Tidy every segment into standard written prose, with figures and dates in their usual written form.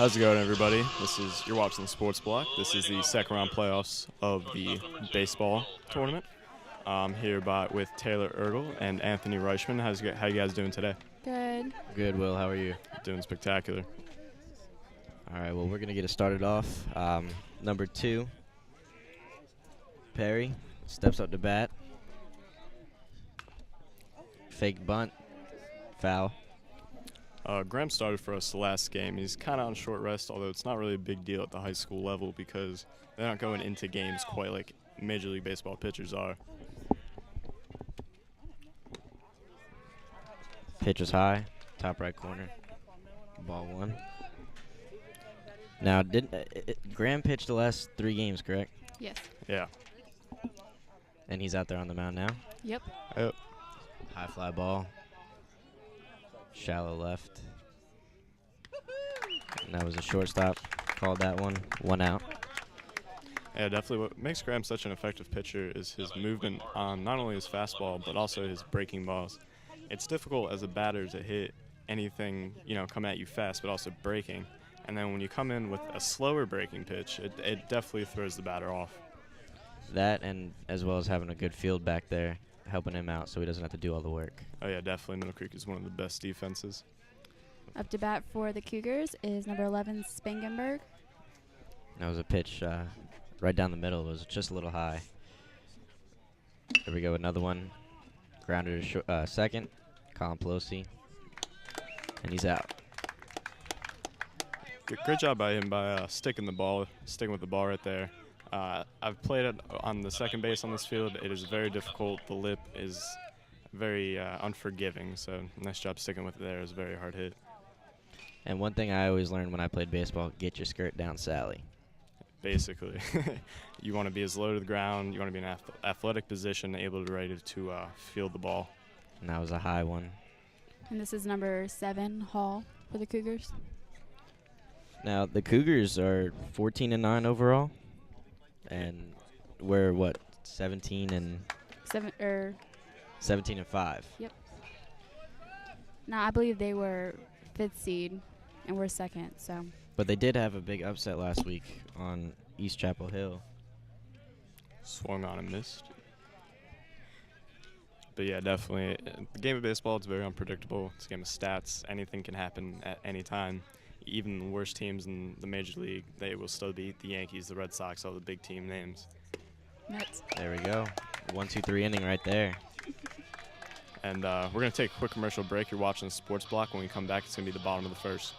How's it going, everybody? You're watching the Sports Block. This is the second round playoffs of the baseball tournament. I'm here with Taylor Ergel and Anthony Reichman. How you guys doing today? Good. Good, Will. How are you? Doing spectacular. All right, well, we're going to get it started off. Number 2, Perry steps up to bat. Fake bunt. Foul. Graham started for us the last game. He's kind of on short rest, although it's not really a big deal at the high school level because they're not going into games quite like Major League Baseball pitchers are. Pitch was high, top right corner. Ball 1. Now, Graham pitched the last 3 games, correct? Yes. Yeah. And he's out there on the mound now. Yep. Yep. High fly ball. Shallow left. And that was a shortstop. Called that one. 1 out. Yeah, definitely. What makes Graham such an effective pitcher is his movement on not only his fastball, but also his breaking balls. It's difficult as a batter to hit anything, coming at you fast, but also breaking. And then when you come in with a slower breaking pitch, it definitely throws the batter off. That, and as well as having a good field back there, helping him out so he doesn't have to do all the work. Oh, yeah, definitely. Middle Creek is one of the best defenses. Up to bat for the Cougars is number 11, Spangenberg. That was a pitch right down the middle. It was just a little high. There we go, another one. Grounded to second. Colin Pelosi. And he's out. Great job by him by sticking with the ball right there. I've played it on the second base on this field. It is very difficult. The lip is very unforgiving, so nice job sticking with it there. It was a very hard hit. And one thing I always learned when I played baseball, get your skirt down, Sally. Basically. You want to be as low to the ground. You want to be in an athletic position, able to ready to field the ball. And that was a high one. And this is number 7, Hall, for the Cougars. Now, the Cougars are 14-9 overall. And we're, 17 and 5. Yep. Now, I believe they were 5th seed, and we're 2nd, so. But they did have a big upset last week on East Chapel Hill. Swung on and missed. But, yeah, definitely. The game of baseball, it's very unpredictable. It's a game of stats. Anything can happen at any time. Even the worst teams in the Major League, they will still beat the Yankees, the Red Sox, all the big team names. Mets. There we go. 1-2-3 inning right there. And we're going to take a quick commercial break. You're watching the Sports Block. When we come back, it's going to be the bottom of the first.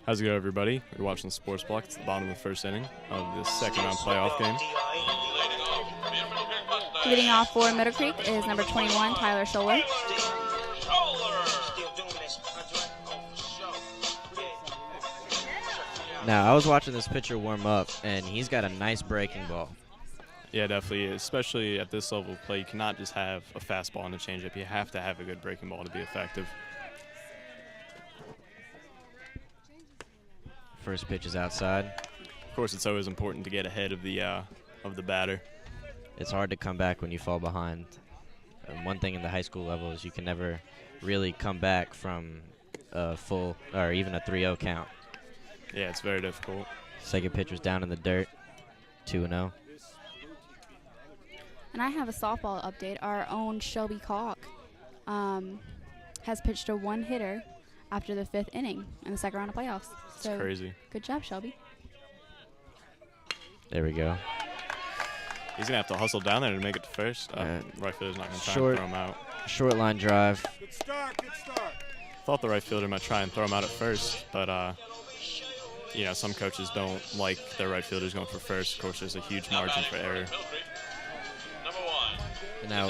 How's it go, everybody? You're watching the Sports Block. It's the bottom of the first inning of this second-round playoff game. Leading off for Middle Creek is number 21, Tyler Scholler. Now, I was watching this pitcher warm up, and he's got a nice breaking ball. Yeah, definitely. Especially at this level of play, you cannot just have a fastball and a changeup. You have to have a good breaking ball to be effective. First pitch is outside. Of course, it's always important to get ahead of the batter. It's hard to come back when you fall behind. And one thing in the high school level is you can never really come back from a full or even a 3-0 count. Yeah, it's very difficult. Second pitch was down in the dirt, 2-0. And I have a softball update. Our own Shelby Cock has pitched a one-hitter after the 5th inning in the second round of playoffs. It's crazy. Good job, Shelby. There we go. He's going to have to hustle down there to make it to first. Right fielder's not going to try and throw him out. Short line drive. Good start, good start. Thought the right fielder might try and throw him out at first, but you know, some coaches don't like their right fielders going for first. Of course, there's a huge margin for error. Now,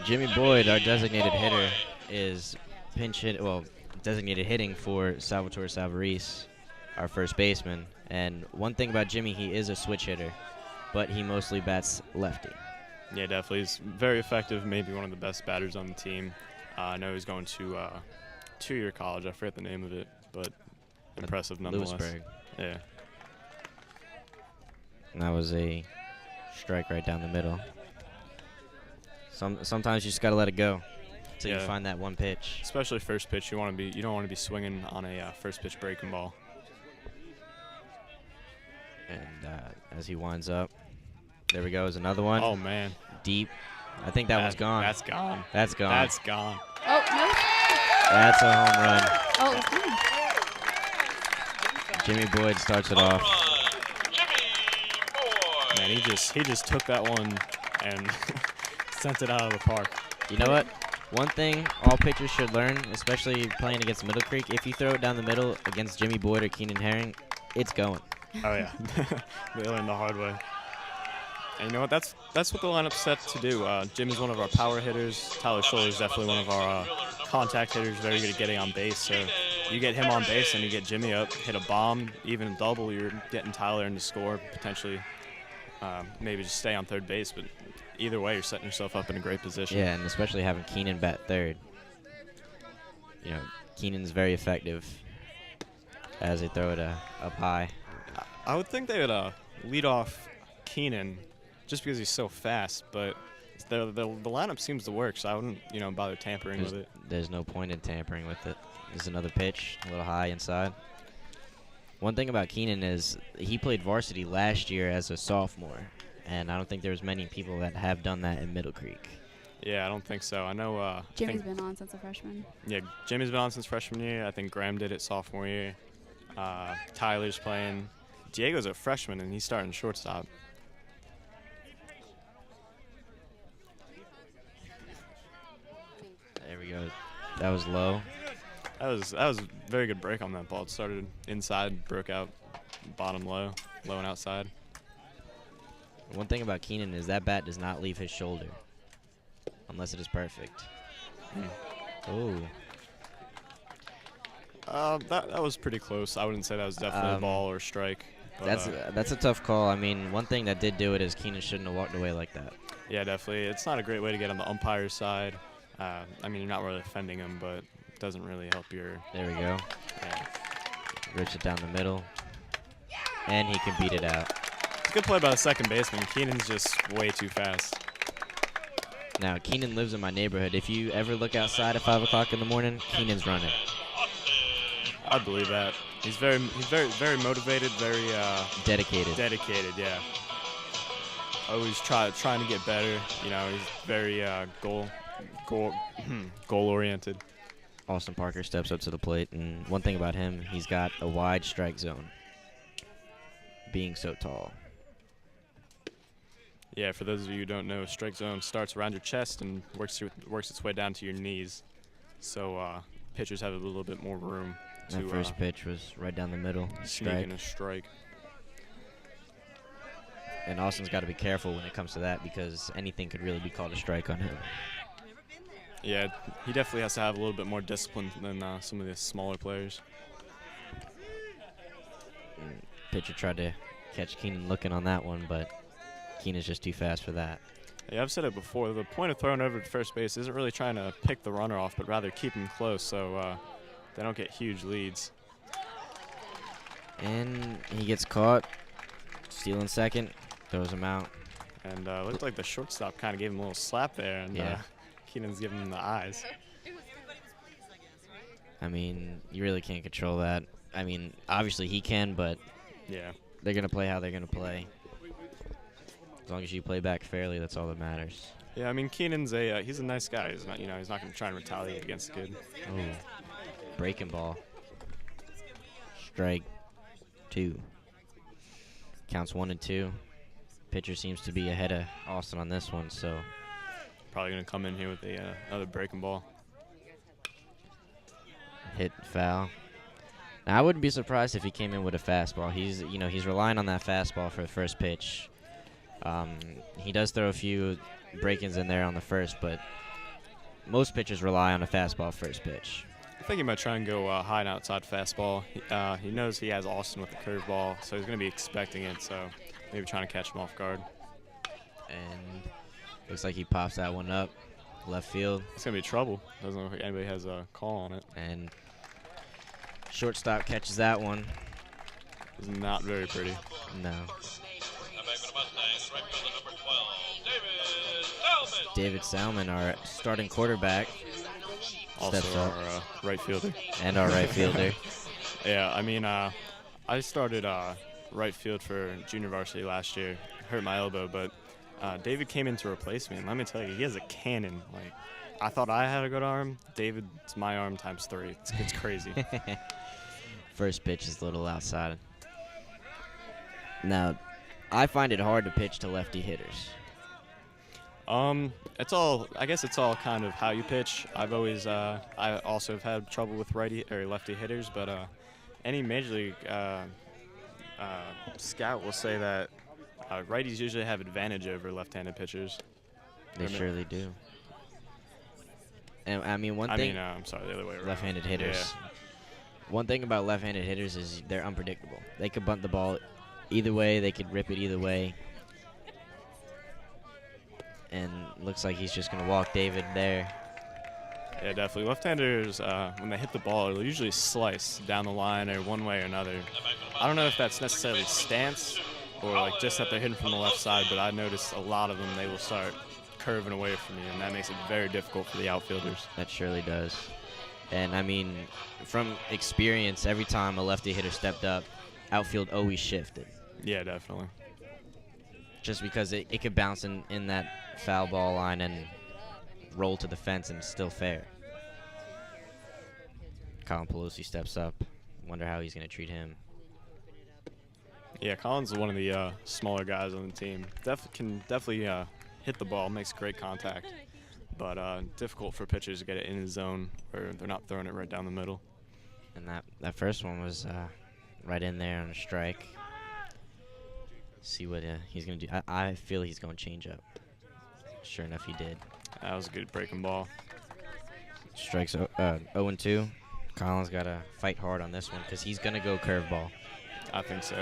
Jimmy Boyd, our designated hitter, is designated hitting for Salvatore Savarese, our first baseman. And one thing about Jimmy, he is a switch hitter, but he mostly bats lefty. Yeah, definitely. He's very effective, maybe one of the best batters on the team. I know he's going to two-year college. I forget the name of it, but impressive nonetheless. Lewisburg. Yeah. And that was a strike right down the middle. Sometimes you just got to let it go until you find that one pitch. Especially first pitch, you don't want to be swinging on a first pitch breaking ball. And as he winds up, there we go. Is another one. Oh man, deep. I think that one's gone. That's gone. That's gone. That's gone. Oh no. That's a home run. Oh, it's gone. Jimmy Boyd starts it off. Man, he just took that one and sent it out of the park. You know what? One thing all pitchers should learn, especially playing against Middle Creek, if you throw it down the middle against Jimmy Boyd or Keenan Herring, it's going. Oh yeah, they learned the hard way. And you know what? That's what the lineup's set to do. Jimmy's one of our power hitters. Tyler Scholler is definitely one of our contact hitters, very good at getting on base. So you get him on base and you get Jimmy up, hit a bomb, even a double, you're getting Tyler in to score, potentially maybe just stay on third base. But either way, you're setting yourself up in a great position. Yeah, and especially having Keenan bat third. You know, Keenan's very effective as they throw it up high. I would think they would lead off Keenan just because he's so fast, but the lineup seems to work, so I wouldn't bother tampering with it. There's no point in tampering with it. There's another pitch, a little high inside. One thing about Keenan is he played varsity last year as a sophomore, and I don't think there's many people that have done that in Middle Creek. Yeah, I don't think so. I know Jimmy's been on since a freshman. Yeah, Jimmy's been on since freshman year. I think Graham did it sophomore year. Tyler's playing. Diego's a freshman, and he's starting shortstop. There we go. That was low. That was a very good break on that ball. It started inside, broke out bottom low and outside. One thing about Keenan is that bat does not leave his shoulder unless it is perfect. Oh. That was pretty close. I wouldn't say that was definitely a ball or strike. But that's a tough call. I mean, one thing that did do it is Keenan shouldn't have walked away like that. Yeah, definitely. It's not a great way to get on the umpire's side. I mean, you're not really offending him, but it doesn't really help your. There we go. Yeah. Rips it down the middle, and he can beat it out. It's a good play by the second baseman. Keenan's just way too fast. Now, Keenan lives in my neighborhood. If you ever look outside at 5 o'clock in the morning, Keenan's running. I believe that. He's very motivated, very dedicated. Dedicated, yeah. Always trying to get better. You know, he's very goal oriented. Austin Parker steps up to the plate, and one thing about him, he's got a wide strike zone, being so tall. Yeah, for those of you who don't know, strike zone starts around your chest and works its way down to your knees. So pitchers have a little bit more room That first pitch was right down the middle. Sneaking a strike. And Austin's got to be careful when it comes to that because anything could really be called a strike on him. Yeah, he definitely has to have a little bit more discipline than some of the smaller players. Pitcher tried to catch Keenan looking on that one, but Keenan's just too fast for that. Yeah, I've said it before. The point of throwing over to first base isn't really trying to pick the runner off, but rather keep him close so they don't get huge leads. And he gets caught, stealing second, throws him out. And looked like the shortstop kind of gave him a little slap there, and Keenan's giving him the eyes. I mean, you really can't control that. I mean, obviously he can, but yeah, they're going to play how they're going to play. As long as you play back fairly, that's all that matters. Yeah, I mean, Keenan's he's a nice guy. He's not, he's not going to try and retaliate against the kid. Oh, breaking ball. Strike 2. Counts 1 and 2. Pitcher seems to be ahead of Austin on this one, so probably going to come in here with another breaking ball. Hit foul. Now, I wouldn't be surprised if he came in with a fastball. He's relying on that fastball for the first pitch. He does throw a few break-ins in there on the first, but most pitchers rely on a fastball first pitch. I think he might try and go high and outside fastball. He knows he has Austin with the curveball, so he's going to be expecting it, so maybe trying to catch him off guard. And looks like he pops that one up left field. It's going to be trouble. Doesn't look like anybody has a call on it. And shortstop catches that one. It's not very pretty. No. David Salmon, our starting quarterback, also steps our up. Right fielder. And our right fielder. Yeah, I mean, I started right field for junior varsity last year. Hurt my elbow, but David came in to replace me, and let me tell you, he has a cannon. Like, I thought I had a good arm. David's my arm times 3. It's crazy. First pitch is a little outside. Now, I find it hard to pitch to lefty hitters. I guess it's all kind of how you pitch. I've always, I also have had trouble with righty or lefty hitters, but any major league scout will say that righties usually have advantage over left-handed pitchers. They surely do. And I mean, one thing. I'm sorry, the other way around. Left-handed hitters. Yeah. One thing about left-handed hitters is they're unpredictable. They could bunt the ball either way. They could rip it either way. And looks like he's just going to walk David there. Yeah, definitely. Left-handers, when they hit the ball, they'll usually slice down the line or one way or another. I don't know if that's necessarily stance or like just that they're hitting from the left side, but I noticed a lot of them, they will start curving away from you, and that makes it very difficult for the outfielders. That surely does. And, I mean, from experience, every time a lefty hitter stepped up, outfield always shifted. Yeah, definitely. Just because it could bounce in that foul ball line and roll to the fence and it's still fair. Colin Pelosi steps up. Wonder how he's going to treat him. Yeah, Colin's one of the smaller guys on the team. Can definitely hit the ball, makes great contact, but difficult for pitchers to get it in his zone where they're not throwing it right down the middle. And that first one was right in there on a strike. See what he's going to do. I feel he's going to change up. Sure enough, he did. That was a good breaking ball. Strikes 0-2. Colin's got to fight hard on this one because he's going to go curveball. I think so.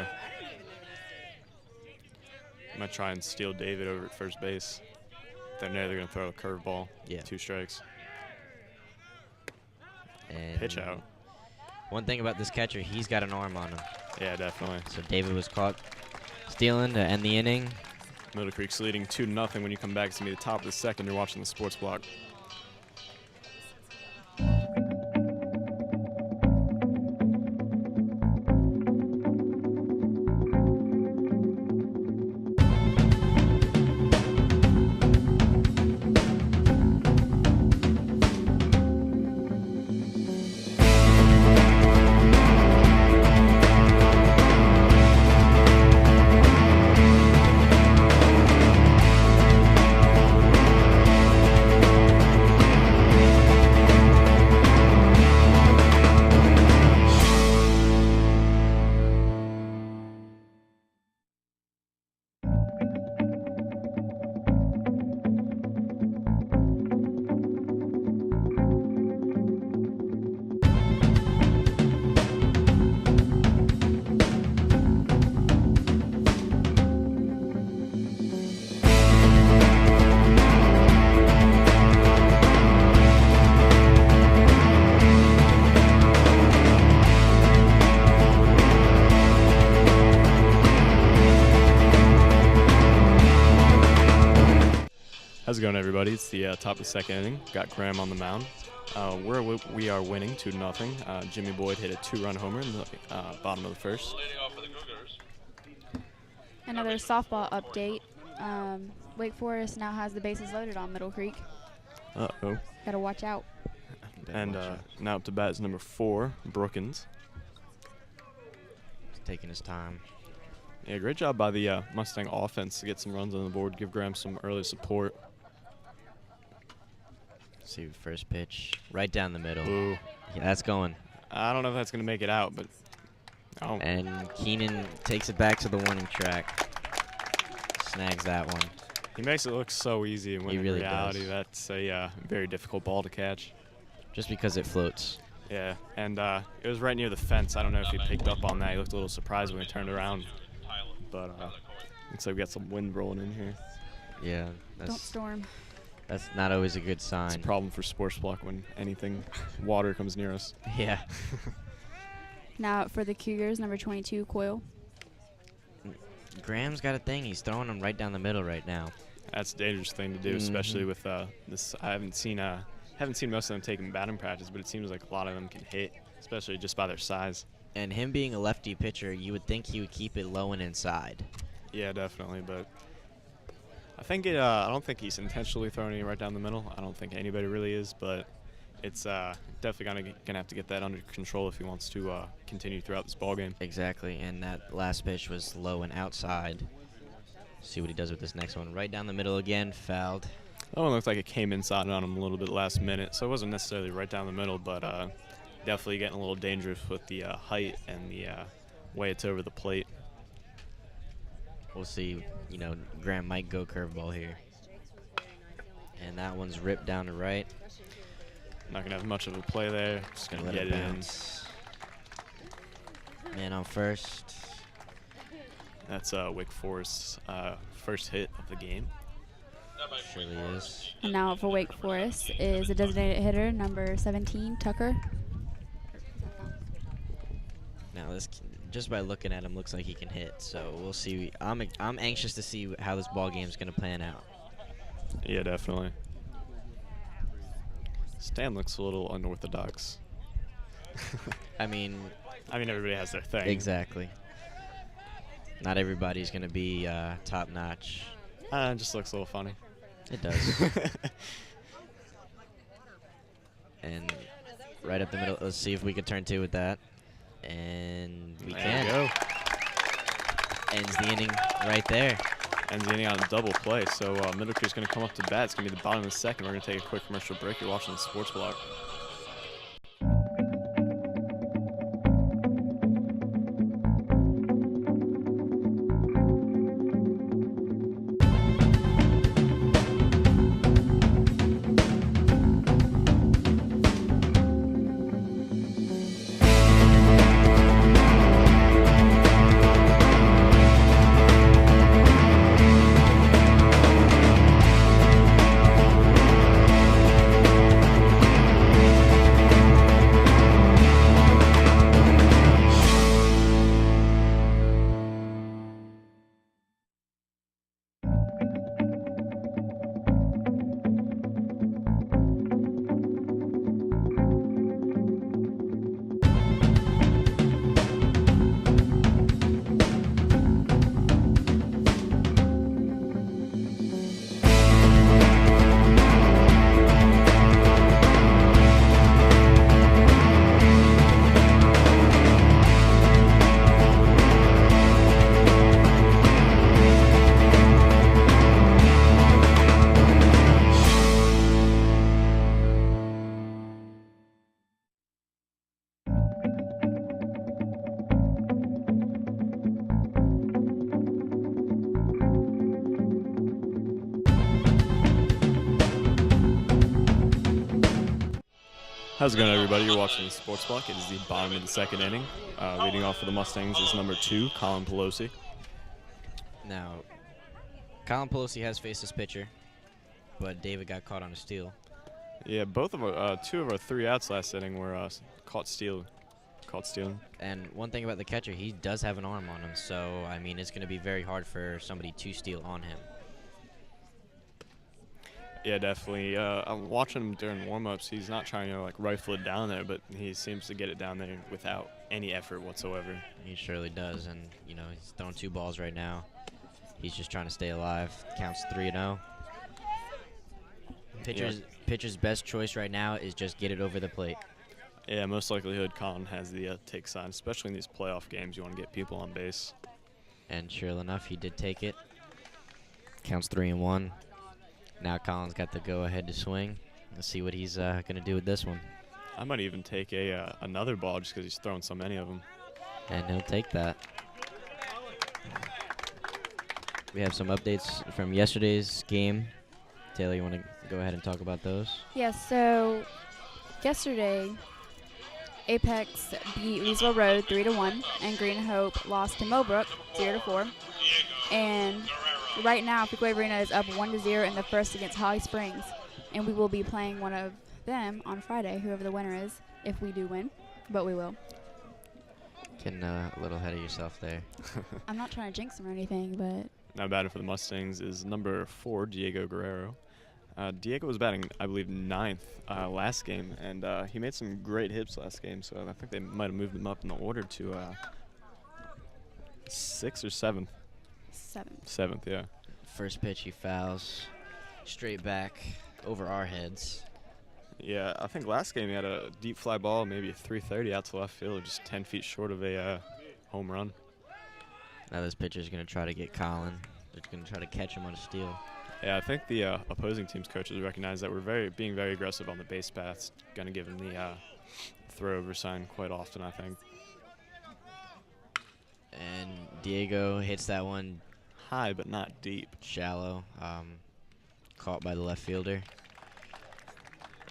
I'm going to try and steal David over at first base. Then they're going to throw a curveball. Yeah. 2 strikes. And pitch out. One thing about this catcher, he's got an arm on him. Yeah, definitely. So David was caught stealing to end the inning. Middle Creek's leading 2-0 when you come back to me. The top of the second, you're watching the Sports Block. How's it going, everybody? It's the top of the second inning. Got Graham on the mound. We are winning 2-0. Jimmy Boyd hit a 2-run homer in the bottom of the first. Another softball update. Wake Forest now has the bases loaded on Middle Creek. Uh-oh. Gotta watch out. And now up to bat is number 4, Brookins. He's taking his time. Yeah, great job by the Mustang offense to get some runs on the board, give Graham some early support. See the first pitch. Right down the middle. Ooh. Yeah, that's going. I don't know if that's going to make it out, but... Oh. And Keenan takes it back to the warning track. Snags that one. He makes it look so easy, when He in really reality does. that's a very difficult ball to catch. Just because it floats. Yeah, and it was right near the fence. I don't know if he picked up on that. He looked a little surprised when he turned around. But looks like we got some wind rolling in here. Yeah. Don't storm. That's not always a good sign. It's a problem for Sports Block when anything water comes near us. Yeah. Now for the Cougars, number 22, Coyle. Graham's got a thing. He's throwing them right down the middle right now. That's a dangerous thing to do, especially with this. I haven't seen most of them taking batting practice, but it seems like a lot of them can hit, especially just by their size. And him being a lefty pitcher, you would think he would keep it low and inside. Yeah, definitely, but I think I don't think he's intentionally throwing it right down the middle. I don't think anybody really is, but it's definitely gonna have to get that under control if he wants to continue throughout this ball game. Exactly, and that last pitch was low and outside. See what he does with this next one. Right down the middle again, fouled. That one looked like it came inside on him a little bit last minute, so it wasn't necessarily right down the middle, but definitely getting a little dangerous with the height and the way it's over the plate. We'll see. You know, Graham might go curveball here. And that one's ripped down to right. Not going to have much of a play there. Just going to Let get it it in. bounce. Man on first. That's Wake Forest's first hit of the game. Surely is. And now for Wake Forest is a designated hitter, number 17, Tucker. Now this, just by looking at him, looks like he can hit. So we'll see. I'm anxious to see how this ball game is going to plan out. Yeah, definitely. Stan looks a little unorthodox. I mean, everybody has their thing. exactly. Not everybody's going to be top notch. It just looks a little funny. It does. And right up the middle. Let's see if we can turn 2 with that. And we There can. you go. Ends the inning right there. Ends the inning on a double play. So Middle Creek's going to come up to bat. It's going to be the bottom of the second. We're going to take a quick commercial break. You're watching the Sports Block. How's it going, everybody? You're watching the Sports Block. It is the bottom of the second inning. Leading off for the Mustangs is number 2, Colin Pelosi. Now, Colin Pelosi has faced this pitcher, but David got caught on a steal. Yeah, both of our 2 of our 3 outs last inning were caught stealing. And one thing about the catcher, he does have an arm on him, so I mean it's going to be very hard for somebody to steal on him. Yeah, definitely. I'm watching him during warm-ups. He's not trying to like rifle it down there, but he seems to get it down there without any effort whatsoever. He surely does, and he's throwing 2 balls right now. He's just trying to stay alive. Counts 3-0. Pitcher's best choice right now is just get it over the plate. Yeah, most likelihood Colin has the take sign, especially in these playoff games. You want to get people on base. And sure enough, he did take it. Counts 3-1. Now Colin's got the go-ahead to swing. Let's see what he's going to do with this one. I might even take another ball just because he's throwing so many of them. And he'll take that. We have some updates from yesterday's game. Taylor, you want to go ahead and talk about those? Yes, so yesterday, Apex beat Leesville Road 3-1, and Green Hope lost to Millbrook 0-4. And right now, Fuquay Arena is up 1-0 in the first against Holly Springs, and we will be playing one of them on Friday, whoever the winner is, if we do win, but we will. Getting a little ahead of yourself there. I'm not trying to jinx them or anything, but... Now batting for the Mustangs is number 4, Diego Guerrero. Diego was batting, I believe, 9th last game, and he made some great hits last game, so I think they might have moved him up in the order to 6th or 7th. 7th, yeah. First pitch, he fouls straight back over our heads. Yeah, I think last game he had a deep fly ball, maybe a 330 out to left field, just 10 feet short of a home run. Now this pitcher's going to try to get Colin. They're going to try to catch him on a steal. Yeah, I think the opposing team's coaches recognize that we're being very aggressive on the base paths. Going to give him the throw-over sign quite often, I think. And Diego hits that one high but not deep. Shallow. Caught by the left fielder.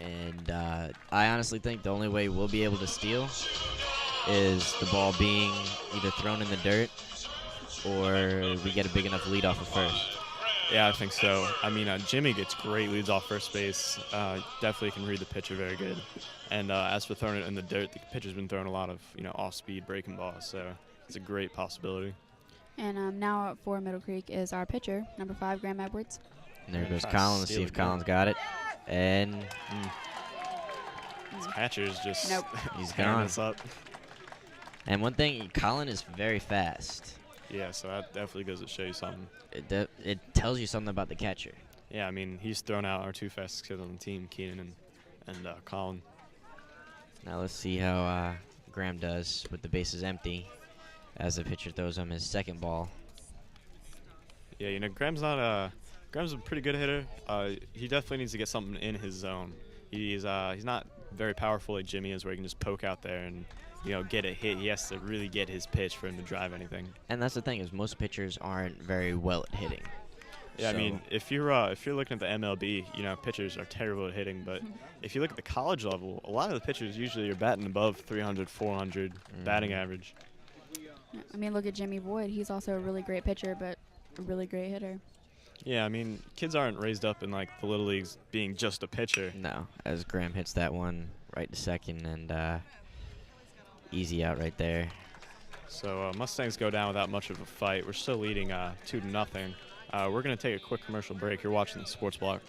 And I honestly think the only way we'll be able to steal is the ball being either thrown in the dirt or we get a big enough lead off of first. Yeah, I think so. I mean, Jimmy gets great leads off first base. Definitely can read the pitcher very good. And as for throwing it in the dirt, the pitcher's been throwing a lot of off-speed breaking balls, so it's a great possibility. And now up for Middle Creek is our pitcher, number 5, Graham Edwards. And there goes Colin. Let's see if Colin's got it. And his catcher's just he's gone. Us up. And one thing, Colin is very fast. Yeah, so that definitely goes to show you something. It tells you something about the catcher. Yeah, I mean, he's thrown out our 2 fastest kids on the team, Keenan and Colin. Now let's see how Graham does with the bases empty as the pitcher throws him his second ball. Yeah, Graham's a pretty good hitter. He definitely needs to get something in his zone. He's not very powerful like Jimmy is, where he can just poke out there and get a hit. He has to really get his pitch for him to drive anything. And that's the thing, is most pitchers aren't very well at hitting. Yeah, so I mean, if you're looking at the MLB, pitchers are terrible at hitting. But if you look at the college level, a lot of the pitchers usually are batting above 300, 400 batting average. I mean, look at Jimmy Boyd. He's also a really great pitcher, but a really great hitter. Yeah, I mean, kids aren't raised up in like the little leagues being just a pitcher. No, as Graham hits that one right to second, and easy out right there. So Mustangs go down without much of a fight. We're still leading 2-0. We're going to take a quick commercial break. You're watching the Sports Block.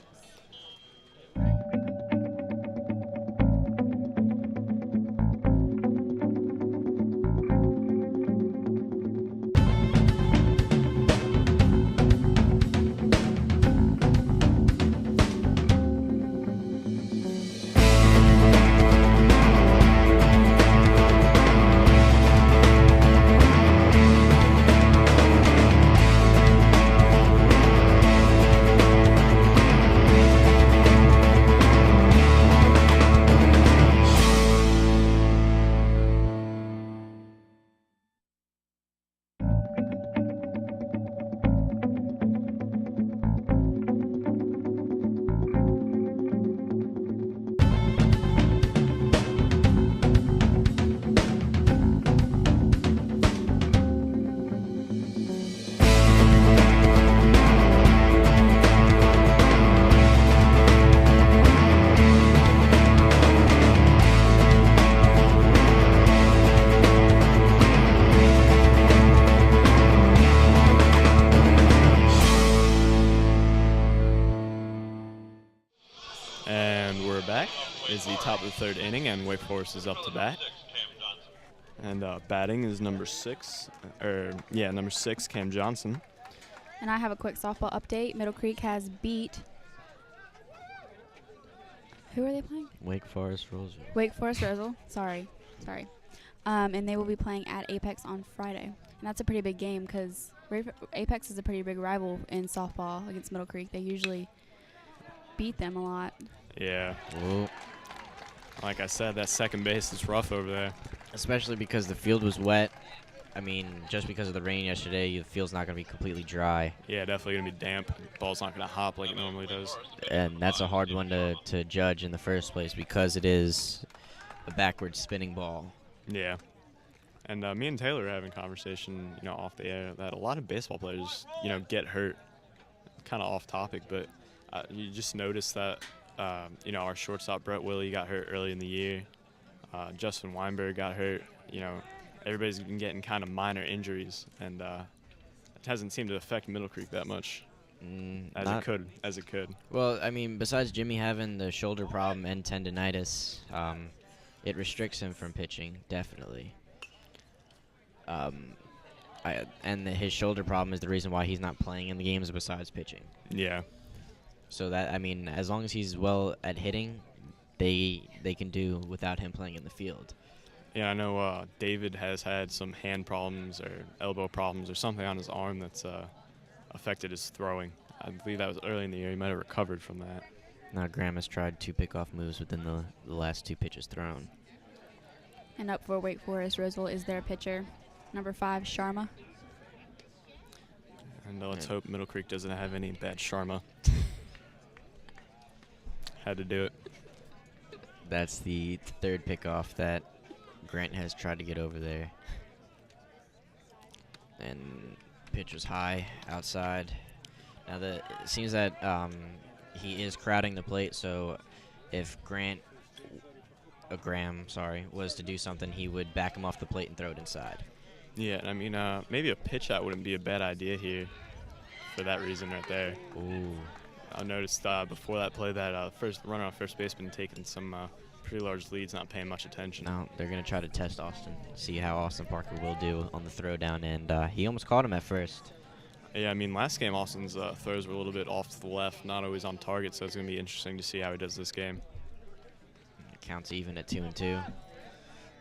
It is the top of the third inning, and Wake Forest is up to bat. And batting is number 6, Cam Johnson. And I have a quick softball update. Middle Creek has beat. Who are they playing? Wake Forest-Rolesville. Wake Forest-Rolesville. Sorry. And they will be playing at Apex on Friday. And that's a pretty big game because Apex is a pretty big rival in softball against Middle Creek. They usually beat them a lot. Yeah. Ooh. Like I said, that second base is rough over there. Especially because the field was wet. I mean, just because of the rain yesterday, the field's not going to be completely dry. Yeah, definitely going to be damp. The ball's not going to hop like it normally does. And that's a hard one to judge in the first place because it is a backwards spinning ball. Yeah. And me and Taylor were having a conversation, off the air that a lot of baseball players, get hurt. Kind of off topic, but you just notice that, our shortstop, Brett Willie, got hurt early in the year. Justin Weinberg got hurt. Everybody's been getting kind of minor injuries, and it hasn't seemed to affect Middle Creek that much as it could. Well, I mean, besides Jimmy having the shoulder problem and tendinitis, it restricts him from pitching, definitely. His shoulder problem is the reason why he's not playing in the games besides pitching. Yeah. So that, I mean, as long as he's well at hitting, they can do without him playing in the field. Yeah, I know David has had some hand problems or elbow problems or something on his arm that's affected his throwing. I believe that was early in the year. He might have recovered from that. Now Graham has tried 2 pickoff moves within the last 2 pitches thrown. And up for Wake Forest-Rolesville is their pitcher, number 5, Sharma. And let's hope Middle Creek doesn't have any bad Sharma. Had to do it. That's the 3rd pickoff that Grant has tried to get over there. And pitch was high outside. Now it seems that he is crowding the plate, so if Graham was to do something, he would back him off the plate and throw it inside. Yeah, I mean, maybe a pitch out wouldn't be a bad idea here for that reason right there. Ooh. I noticed before that play that first runner on first base been taking some pretty large leads, not paying much attention. Now they're going to try to test Austin, see how Austin Parker will do on the throwdown, and he almost caught him at first. Yeah, I mean, last game Austin's throws were a little bit off to the left, not always on target, so it's going to be interesting to see how he does this game. Counts even at 2-2.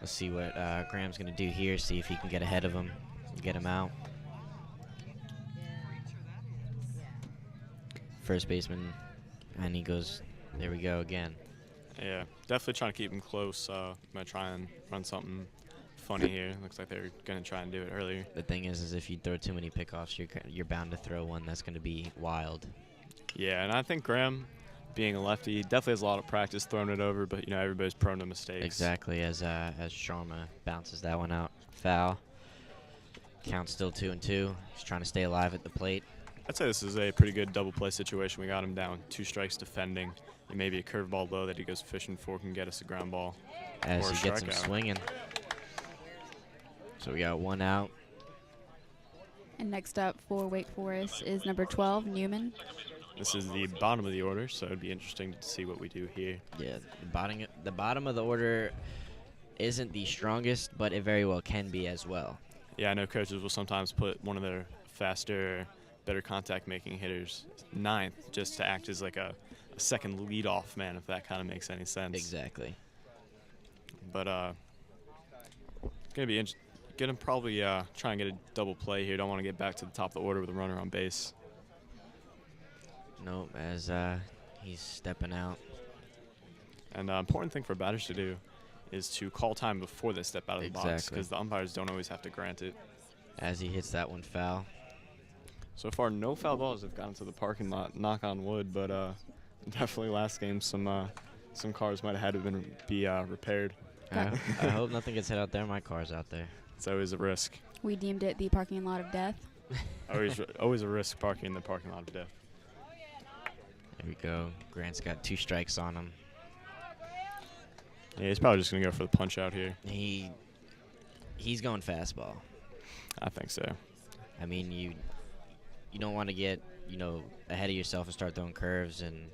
Let's see what Graham's going to do here, see if he can get ahead of him, get him out. First baseman, and he goes, there we go again. Yeah, definitely trying to keep him close. Might try and run something funny here. Looks like they're going to try and do it earlier. The thing is if you throw too many pickoffs, you're bound to throw one that's going to be wild. Yeah, and I think Graham, being a lefty, definitely has a lot of practice throwing it over, but, everybody's prone to mistakes. Exactly, as Sharma bounces that one out. Foul. Count still 2-2. He's trying to stay alive at the plate. I'd say this is a pretty good double play situation. We got him down 2 strikes defending. And maybe a curveball low that he goes fishing for can get us a ground ball. As he gets him swinging. So we got 1 out. And next up for Wake Forest is number 12, Newman. This is the bottom of the order, so it'd be interesting to see what we do here. Yeah, the bottom of the order isn't the strongest, but it very well can be as well. Yeah, I know coaches will sometimes put one of their faster, better contact-making hitters 9th just to act as like a second leadoff man, if that kind of makes any sense. Exactly. But gonna be gonna probably try and get a double play here. Don't want to get back to the top of the order with a runner on base. Nope, as he's stepping out. And important thing for batters to do is to call time before they step out of the box, because the umpires don't always have to grant it. As he hits that one foul. So far, no foul balls have gotten to the parking lot. Knock on wood, but definitely last game some cars might have had to be repaired. I hope nothing gets hit out there. My car's out there. It's always a risk. We deemed it the parking lot of death. always a risk parking in the parking lot of death. There we go. Grant's got 2 strikes on him. Yeah, he's probably just going to go for the punch out here. He's going fastball. I think so. I mean, you don't want to get, ahead of yourself and start throwing curves and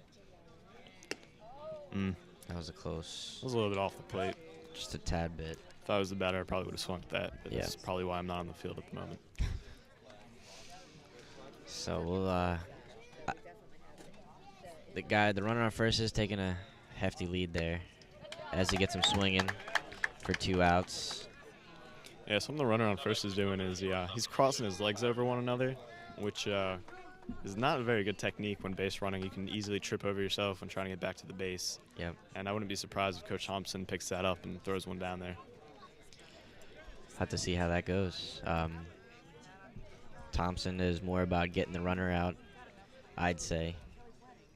That was a close, It was a little bit off the plate. just a tad bit. If I was the batter, I probably would have swung at that. But Yeah. That's probably why I'm not on the field at the moment. So we'll, the runner on first is taking a hefty lead there as he gets him swinging for 2 outs. Yeah, something the runner on first is doing is he's crossing his legs over one another, which is not a very good technique when base running. You can easily trip over yourself when trying to get back to the base. Yep. And I wouldn't be surprised if Coach Thompson picks that up and throws one down there. Have to see how that goes. Thompson is more about getting the runner out, I'd say.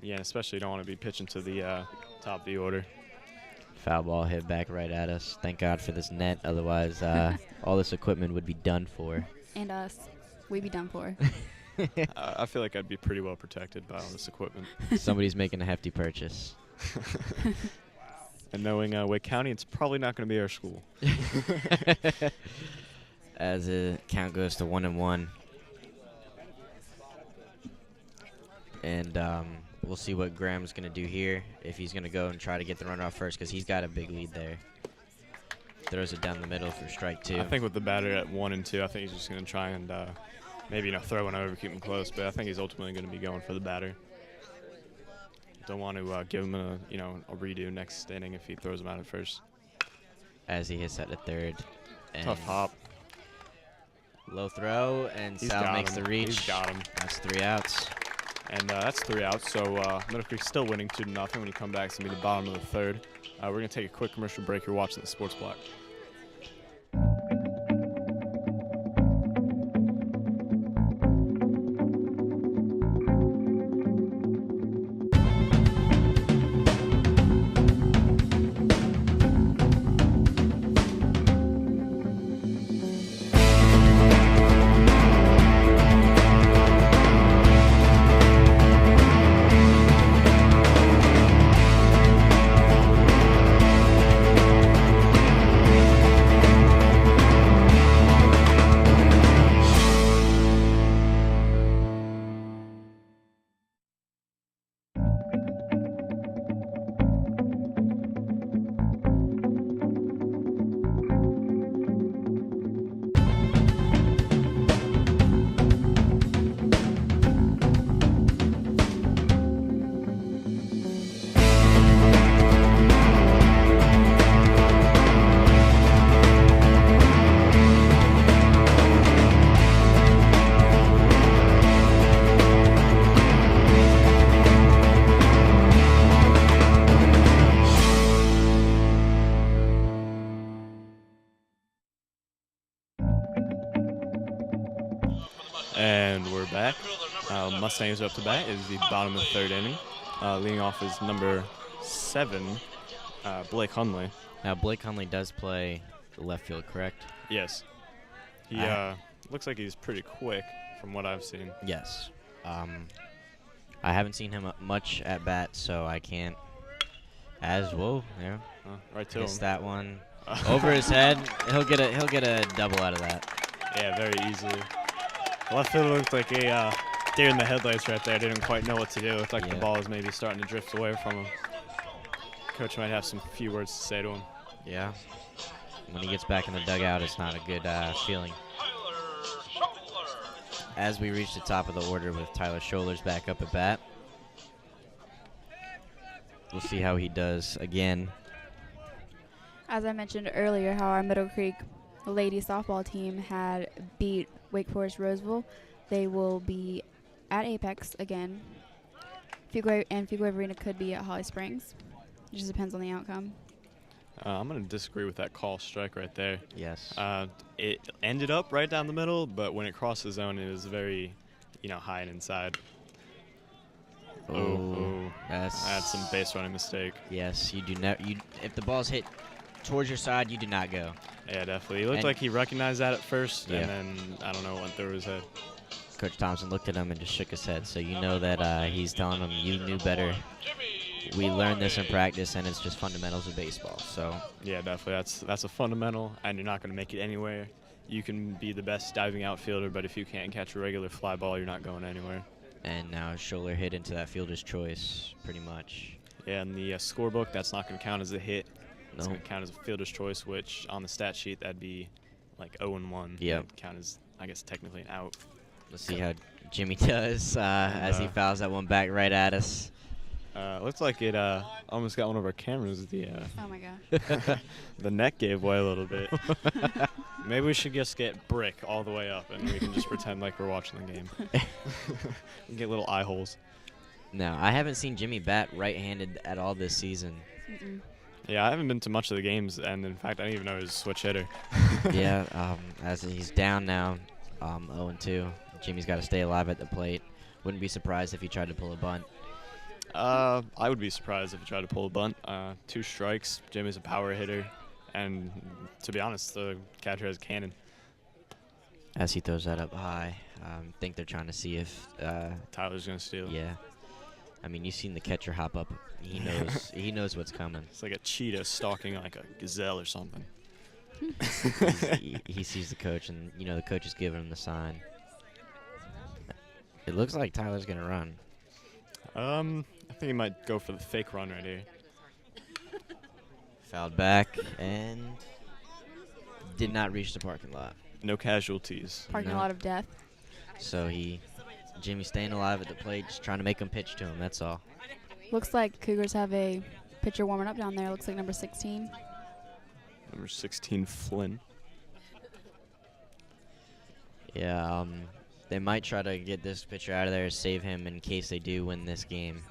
Yeah, especially you don't want to be pitching to the top of the order. Foul ball hit back right at us. Thank God for this net. Otherwise, all this equipment would be done for. And us. We'd be done for. I feel like I'd be pretty well protected by all this equipment. Somebody's making a hefty purchase. And knowing Wake County, it's probably not going to be our school. As the count goes to 1-1. And we'll see what Graham's going to do here, if he's going to go and try to get the runner off first, because he's got a big lead there. Throws it down the middle for strike 2. I think with the batter at 1 and 2, I think he's just going to try and maybe throw one over, keep him close. But I think he's ultimately going to be going for the batter. Don't want to give him a redo next inning if he throws him out at first. As he hits that to third. And Tough hop. Low throw, and He's Sal got makes him. the reach. He's got him. That's 3 outs. And that's 3 outs, so Middle Creek's still winning 2-0. When you come back, it's going to be the bottom of the third. We're going to take a quick commercial break. You're watching the Sports Block. And we're back. Mustangs are up to bat. It is the bottom of the third inning. Leading off is number 7, Blake Hunley. Now, Blake Hunley does play the left field, correct? Yes. He looks like he's pretty quick from what I've seen. Yes. I haven't seen him much at bat, so I can't. Right to Missed him. that one over his head. He'll get a double out of that. Yeah, very easily. Left field looked like a deer in the headlights right there. Didn't quite know what to do. Looked like the Yeah. ball was maybe starting to drift away from him. Coach might have some few words to say to him. Yeah. When he gets back in the dugout, it's not a good feeling. As we reach the top of the order with Tyler Scholars back up at bat. We'll see how he does again. As I mentioned earlier, how our Middle Creek ladies softball team had beat Wake Forest-Rolesville. They will be at Apex again. Fugway Arena could be at Holly Springs. It just depends on the outcome. I'm going to disagree with that call strike right there. Yes. It ended up right down the middle, but when it crossed the zone, it was very, high and inside. That's some base running mistake. Yes, you do not. If the ball's hit towards your side, you do not go. Yeah, definitely. He looked like he recognized that at first, Yeah. and then, I don't know, went through his head. Coach Thompson looked at him and just shook his head, so you know that he's telling him you knew better. We learned this in practice, and it's just fundamentals of baseball. So Yeah, definitely. That's a fundamental, and you're not going to make it anywhere. You can be the best diving outfielder, but if you can't catch a regular fly ball, you're not going anywhere. and now Scholler hit into that fielder's choice pretty much. Yeah, in the scorebook, that's not going to count as a hit. It's No. going to count as a fielder's choice, which on the stat sheet, that'd be like 0-1. Yep. It'd count as, I guess, technically an out. Let's see how Jimmy does as he fouls that one back right at us. Looks like it almost got one of our cameras. Oh my gosh. The net gave way a little bit. Maybe we should just get brick all the way up, and we can just pretend like we're watching the game. We can get little eye holes. No, I haven't seen Jimmy bat right-handed at all this season. Mm-mm. Yeah, I haven't been to much of the games, and in fact, I didn't even know he was a switch hitter. Yeah, as he's down now, 0-2. Jimmy's got to stay alive at the plate. Wouldn't be surprised if he tried to pull a bunt. I would be surprised if he tried to pull a bunt. 2 strikes. Jimmy's a power hitter, and to be honest, the catcher has a cannon. As he throws that up high, think they're trying to see if Tyler's gonna steal. yeah. I mean, you've seen the catcher hop up. He knows. He knows what's coming. It's like a cheetah stalking like a gazelle or something. He sees the coach, and the coach is giving him the sign. It looks like Tyler's gonna run. I think he might go for the fake run right here. Fouled back and did not reach the parking lot. No casualties. Parking No. lot of death. So Jimmy's staying alive at the plate, just trying to make him pitch to him. That's all. Looks like Cougars have a pitcher warming up down there. Looks like number 16. Number 16, Flynn. Yeah, they might try to get this pitcher out of there, save him in case they do win this game.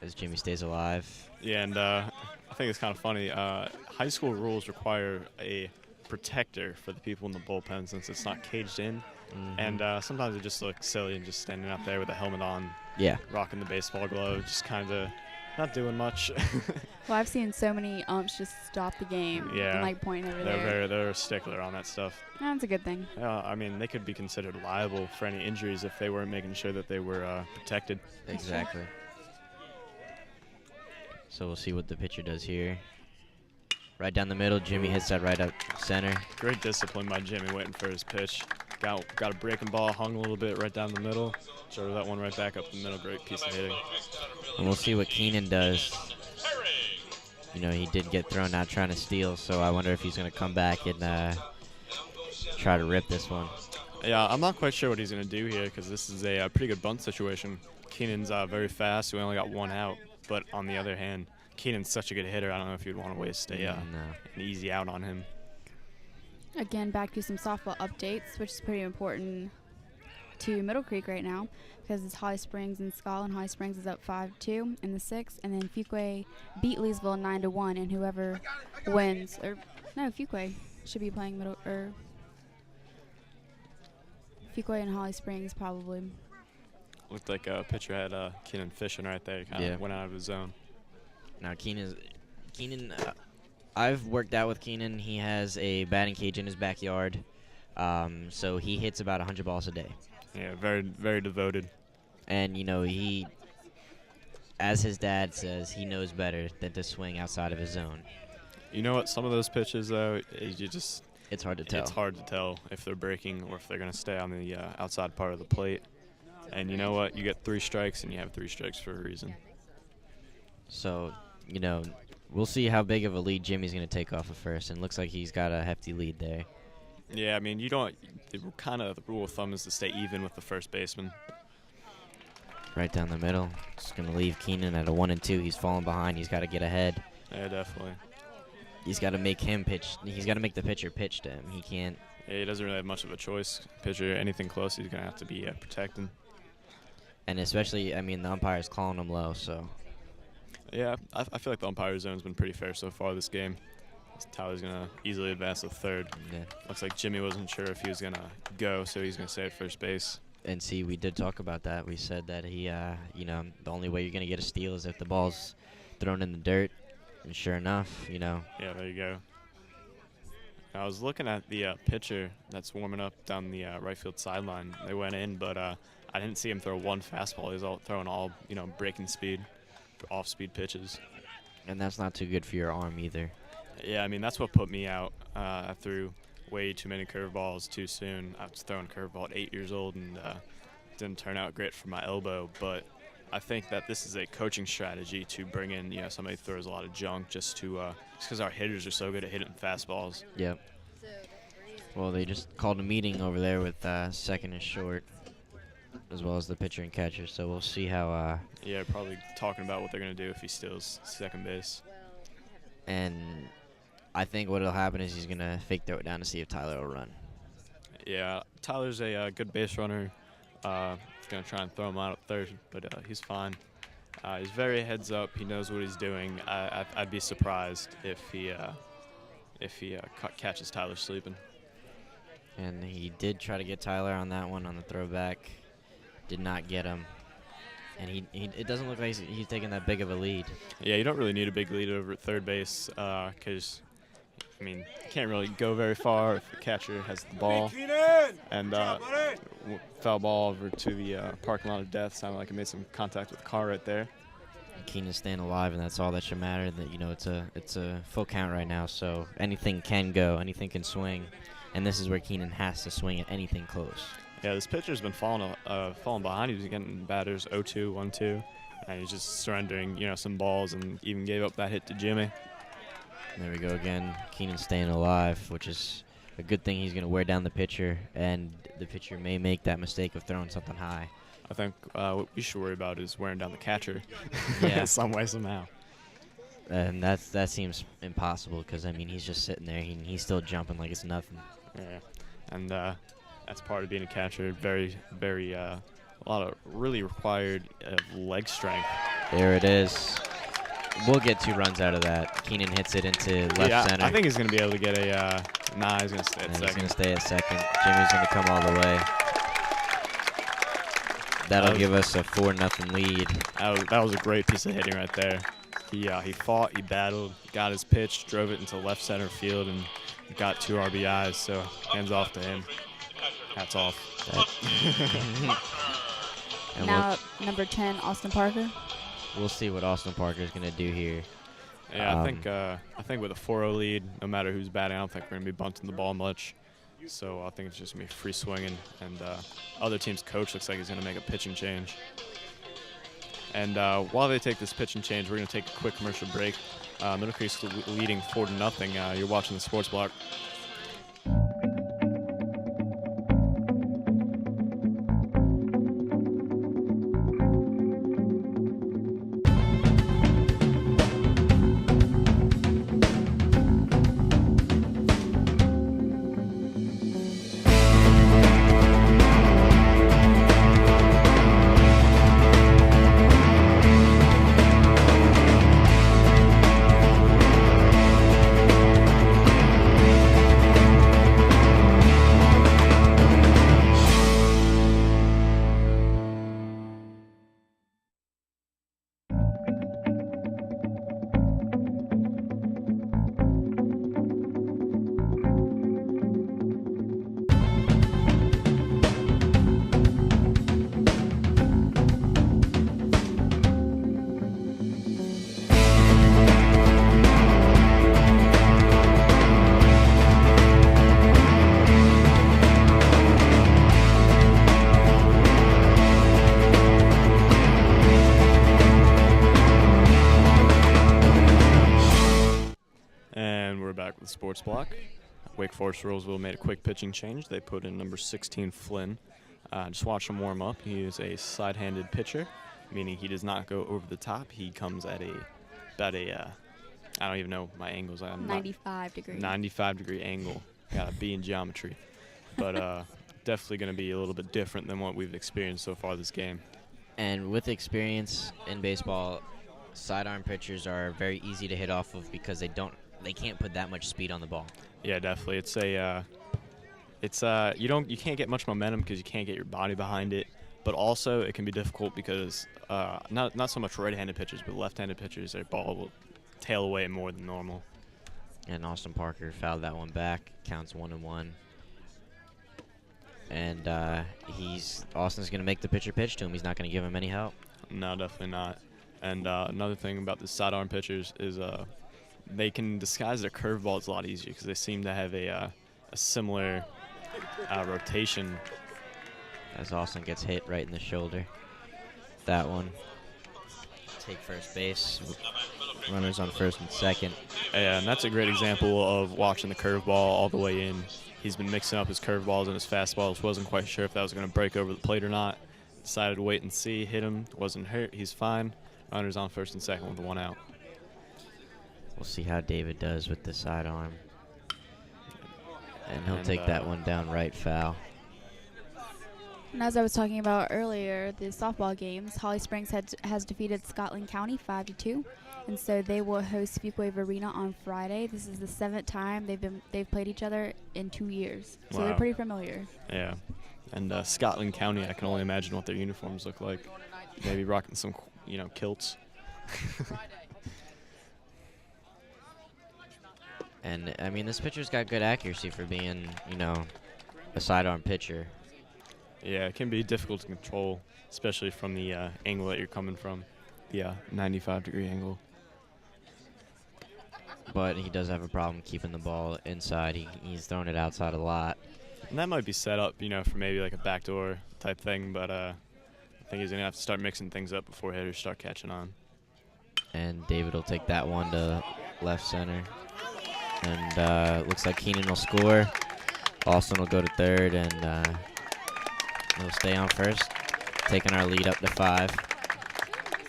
As Jimmy stays alive. Yeah, and I think it's kind of funny. High school rules require a protector for the people in the bullpen since it's not caged in. Mhm. And sometimes it just looks silly and just standing out there with a helmet on, Yeah. rocking the baseball glove, just kind of not doing much. Well, I've seen so many umps just stop the game Yeah. and like point over there. They're a stickler on that stuff. That's a good thing. I mean, they could be considered liable for any injuries if they weren't making sure that they were protected. Exactly. So we'll see what the pitcher does here. Right down the middle, Jimmy hits that right up center. Great discipline by Jimmy waiting for his pitch. Got a breaking ball, hung a little bit right down the middle. Drove that one right back up the middle. Great piece of hitting. And we'll see what Keenan does. He did get thrown out trying to steal, so I wonder if he's going to come back and try to rip this one. Yeah, I'm not quite sure what he's going to do here because this is a pretty good bunt situation. Keenan's very fast. We only got 1 out. But on the other hand, Keenan's such a good hitter. I don't know if you'd want to waste No. an easy out on him. Again, back to some softball updates, which is pretty important to Middle Creek right now because it's Holly Springs and Scotland. Holly Springs is up 5-2 in the 6th, and then Fuquay beat Leesville 9-1, and whoever wins, Fuquay should be playing Fuquay and Holly Springs probably. Looked like a pitcher had Keenan fishing right there. Kind of went out of his zone. Now, Keenan, I've worked out with Keenan. He has a batting cage in his backyard, so he hits about 100 balls a day. Yeah, very, very devoted. And, he, as his dad says, he knows better than to swing outside of his zone. You know what? Some of those pitches, though, It's hard to tell. It's hard to tell if they're breaking or if they're going to stay on the outside part of the plate. And you know what? You get 3 strikes, and you have 3 strikes for a reason. So, we'll see how big of a lead Jimmy's going to take off of first. And looks like he's got a hefty lead there. Yeah, I mean, the rule of thumb is to stay even with the first baseman. Right down the middle. Just going to leave Keenan at a 1-2. He's falling behind. He's got to get ahead. Yeah, definitely. He's got to make him pitch. He's got to make the pitcher pitch to him. He can't. Yeah, he doesn't really have much of a choice. Pitcher, anything close, he's going to have to be protecting. And especially, the umpire's calling him low, so. Yeah, I feel like the umpire zone's been pretty fair so far this game. Tyler's going to easily advance to third. Yeah. Looks like Jimmy wasn't sure if he was going to go, so he's going to stay at first base. And see, we did talk about that. We said that he, the only way you're going to get a steal is if the ball's thrown in the dirt. And sure enough, Yeah, there you go. I was looking at the pitcher that's warming up down the right field sideline. They went in, but I didn't see him throw one fastball. He was throwing all, breaking speed, off-speed pitches. And that's not too good for your arm either. Yeah, I mean, that's what put me out. I threw way too many curveballs too soon. I was throwing curveball at 8 years old, and didn't turn out great for my elbow. But I think that this is a coaching strategy to bring in, somebody who throws a lot of junk just because our hitters are so good at hitting fastballs. Yep. Well, they just called a meeting over there with second and short, as well as the pitcher and catcher. So we'll see how. Yeah, probably talking about what they're going to do if he steals second base. And I think what'll happen is he's gonna fake throw it down to see if Tyler will run. Yeah, Tyler's a good base runner. He's going to try and throw him out at third, but he's fine. He's very heads up. He knows what he's doing. I'd be surprised if he catches Tyler sleeping. And he did try to get Tyler on that one on the throwback. Did not get him. And it doesn't look like he's taking that big of a lead. Yeah, you don't really need a big lead over at third base because, you can't really go very far if the catcher has the ball. And foul ball over to the parking lot of death. Sounded like it made some contact with the car right there. Keenan's staying alive, and that's all that should matter. That it's a full count right now, so anything can go, anything can swing, and this is where Keenan has to swing at anything close. Yeah, this pitcher's been falling behind. He was getting batters 0-2, 1-2, and he's just surrendering, some balls, and even gave up that hit to Jimmy. There we go again. Keenan staying alive, which is a good thing. He's going to wear down the pitcher, and the pitcher may make that mistake of throwing something high. I think what we should worry about is wearing down the catcher yeah. some way, somehow. And that seems impossible because, he's just sitting there. He's still jumping like it's nothing. Yeah, and that's part of being a catcher. Very, very, a lot of really required leg strength. There it is. We'll get 2 runs out of that. Keenan hits it into left center. I think he's going to be able to get a he's going to stay at second. He's going to stay at second. Jimmy's going to come all the way. That'll give us a 4-0 lead. That was a great piece of hitting right there. He fought, he battled, got his pitch, drove it into left center field, and got 2 RBIs. So hands off to him. Hats off. Now number 10, Austin Parker. We'll see what Austin Parker is going to do here. Yeah, I think with a 4-0 lead, no matter who's batting, I don't think we're going to be bunting the ball much. So I think it's just going to be free swinging. And other team's coach looks like he's going to make a pitching change. And while they take this pitching change, we're going to take a quick commercial break. Middle Creek's leading 4-0. You're watching the Sports Block. Back with the Sports Block. Wake Forest-Rolesville made a quick pitching change. They put in number 16, Flynn. Just watch him warm up. He is a side-handed pitcher, meaning he does not go over the top. He comes at about a I don't even know my angles. 95 degree. 95-degree angle. Got to be in geometry. But definitely going to be a little bit different than what we've experienced so far this game. And with experience in baseball, sidearm pitchers are very easy to hit off of because they can't put that much speed on the ball. Yeah, definitely. You can't get much momentum because you can't get your body behind it. But also it can be difficult because not so much right-handed pitchers, but left-handed pitchers, their ball will tail away more than normal. And Austin Parker fouled that one back. Counts 1-1. And Austin's going to make the pitcher pitch to him. He's not going to give him any help. No, definitely not. And another thing about the sidearm pitchers is they can disguise their curveballs a lot easier because they seem to have a similar rotation. As Austin gets hit right in the shoulder. That one. take first base. Runners on first and second. Yeah, and that's a great example of watching the curveball all the way in. He's been mixing up his curveballs and his fastballs. Wasn't quite sure if that was going to break over the plate or not. Decided to wait and see. Hit him. Wasn't hurt. He's fine. Runners on first and second with 1 out. We'll see how David does with the sidearm. And he'll take that one down right foul. And as I was talking about earlier, the softball games, Holly Springs has defeated Scotland County 5-2, and so they will host Fuquay Arena on Friday. This is the 7th time they've played each other in 2 years, so they're pretty familiar. Yeah, and Scotland County, I can only imagine what their uniforms look like. Maybe rocking some, kilts. And I mean, this pitcher's got good accuracy for being, a sidearm pitcher. Yeah, it can be difficult to control, especially from the angle that you're coming from, the 95-degree angle. But he does have a problem keeping the ball inside. He's throwing it outside a lot. And that might be set up, for maybe like a backdoor type thing, but I think he's going to have to start mixing things up before hitters start catching on. And David will take that one to left center. And looks like Keenan will score. Austin will go to third, and he'll stay on first, taking our lead up to 5.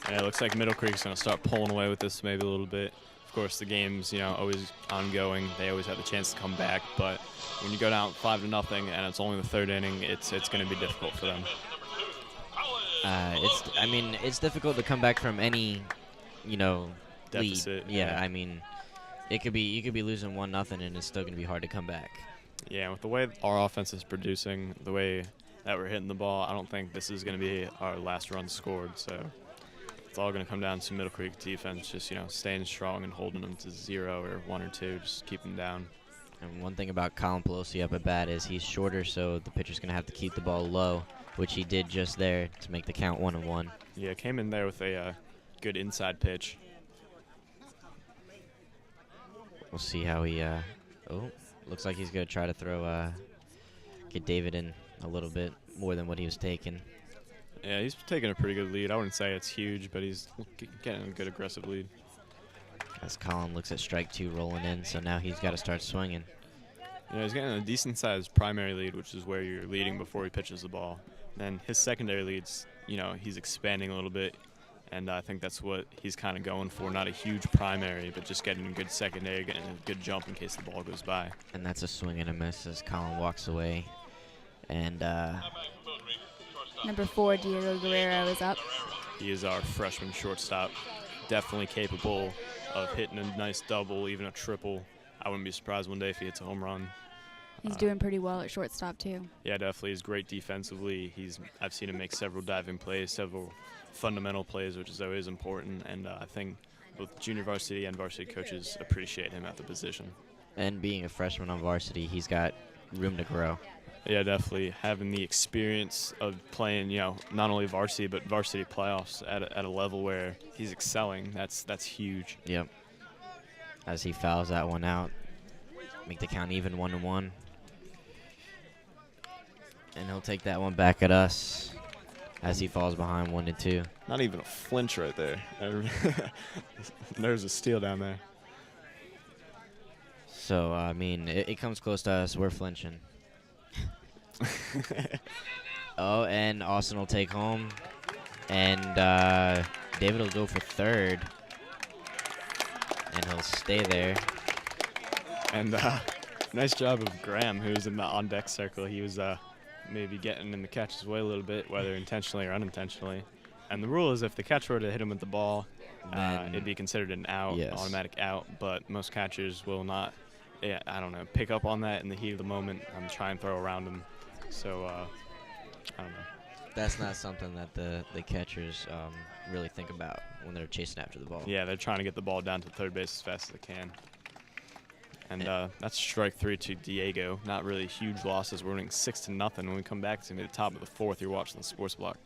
Yeah, it looks like Middle Creek's going to start pulling away with this maybe a little bit. Of course, the game's, always ongoing. They always have the chance to come back, but when you go down 5-0 and it's only the 3rd inning, it's going to be difficult for them. It's difficult to come back from any, deficit. Lead. Yeah, I mean, you could be losing 1-0 and it's still going to be hard to come back. Yeah, and with the way our offense is producing, the way that we're hitting the ball, I don't think this is going to be our last run scored. So it's all going to come down to Middle Creek defense, just, staying strong and holding them to 0 or 1 or 2, just keep them down. And one thing about Colin Pelosi up at bat is he's shorter, so the pitcher's going to have to keep the ball low, which he did just there to make the count 1-1. Yeah, came in there with a good inside pitch. We'll see how he, looks like he's going to try to throw, get David in a little bit more than what he was taking. Yeah, he's taking a pretty good lead. I wouldn't say it's huge, but he's getting a good aggressive lead. As Colin looks at strike 2 rolling in, so now he's got to start swinging. Yeah, he's getting a decent-sized primary lead, which is where you're leading before he pitches the ball. Then his secondary leads, he's expanding a little bit, and I think that's what he's kind of going for. Not a huge primary, but just getting a good secondary, getting a good jump in case the ball goes by. And that's a swing and a miss as Colin walks away. And Number 4, Diego Guerrero, is up. He is our freshman shortstop. Definitely capable of hitting a nice double, even a triple. I wouldn't be surprised one day if he hits a home run. He's doing pretty well at shortstop, too. Yeah, definitely. He's great defensively. I've seen him make several diving plays, several fundamental plays, which is always important. And I think both junior varsity and varsity coaches appreciate him at the position. And being a freshman on varsity, he's got room to grow. Yeah, definitely. Having the experience of playing, not only varsity, but varsity playoffs at a level where he's excelling, that's huge. Yep. As he fouls that one out, make the count even 1-1. And he'll take that one back at us as he falls behind 1-2. Not even a flinch right there. There's a steal down there. So, it comes close to us. We're flinching. Oh, and Austin will take home. And David will go for third. And he'll stay there. And nice job of Graham, who's in the on-deck circle. He was maybe getting in the catcher's way a little bit, whether intentionally or unintentionally. And the rule is if the catcher were to hit him with the ball, it'd be considered an out, yes. Automatic out. But most catchers will not, pick up on that in the heat of the moment and try and throw around him. So, I don't know. That's not something that the catchers really think about when they're chasing after the ball. Yeah, they're trying to get the ball down to third base as fast as they can. And that's strike 3 to Diego. Not really huge losses. We're winning 6-0. When we come back to the top of the 4th, you're watching the Sports Block.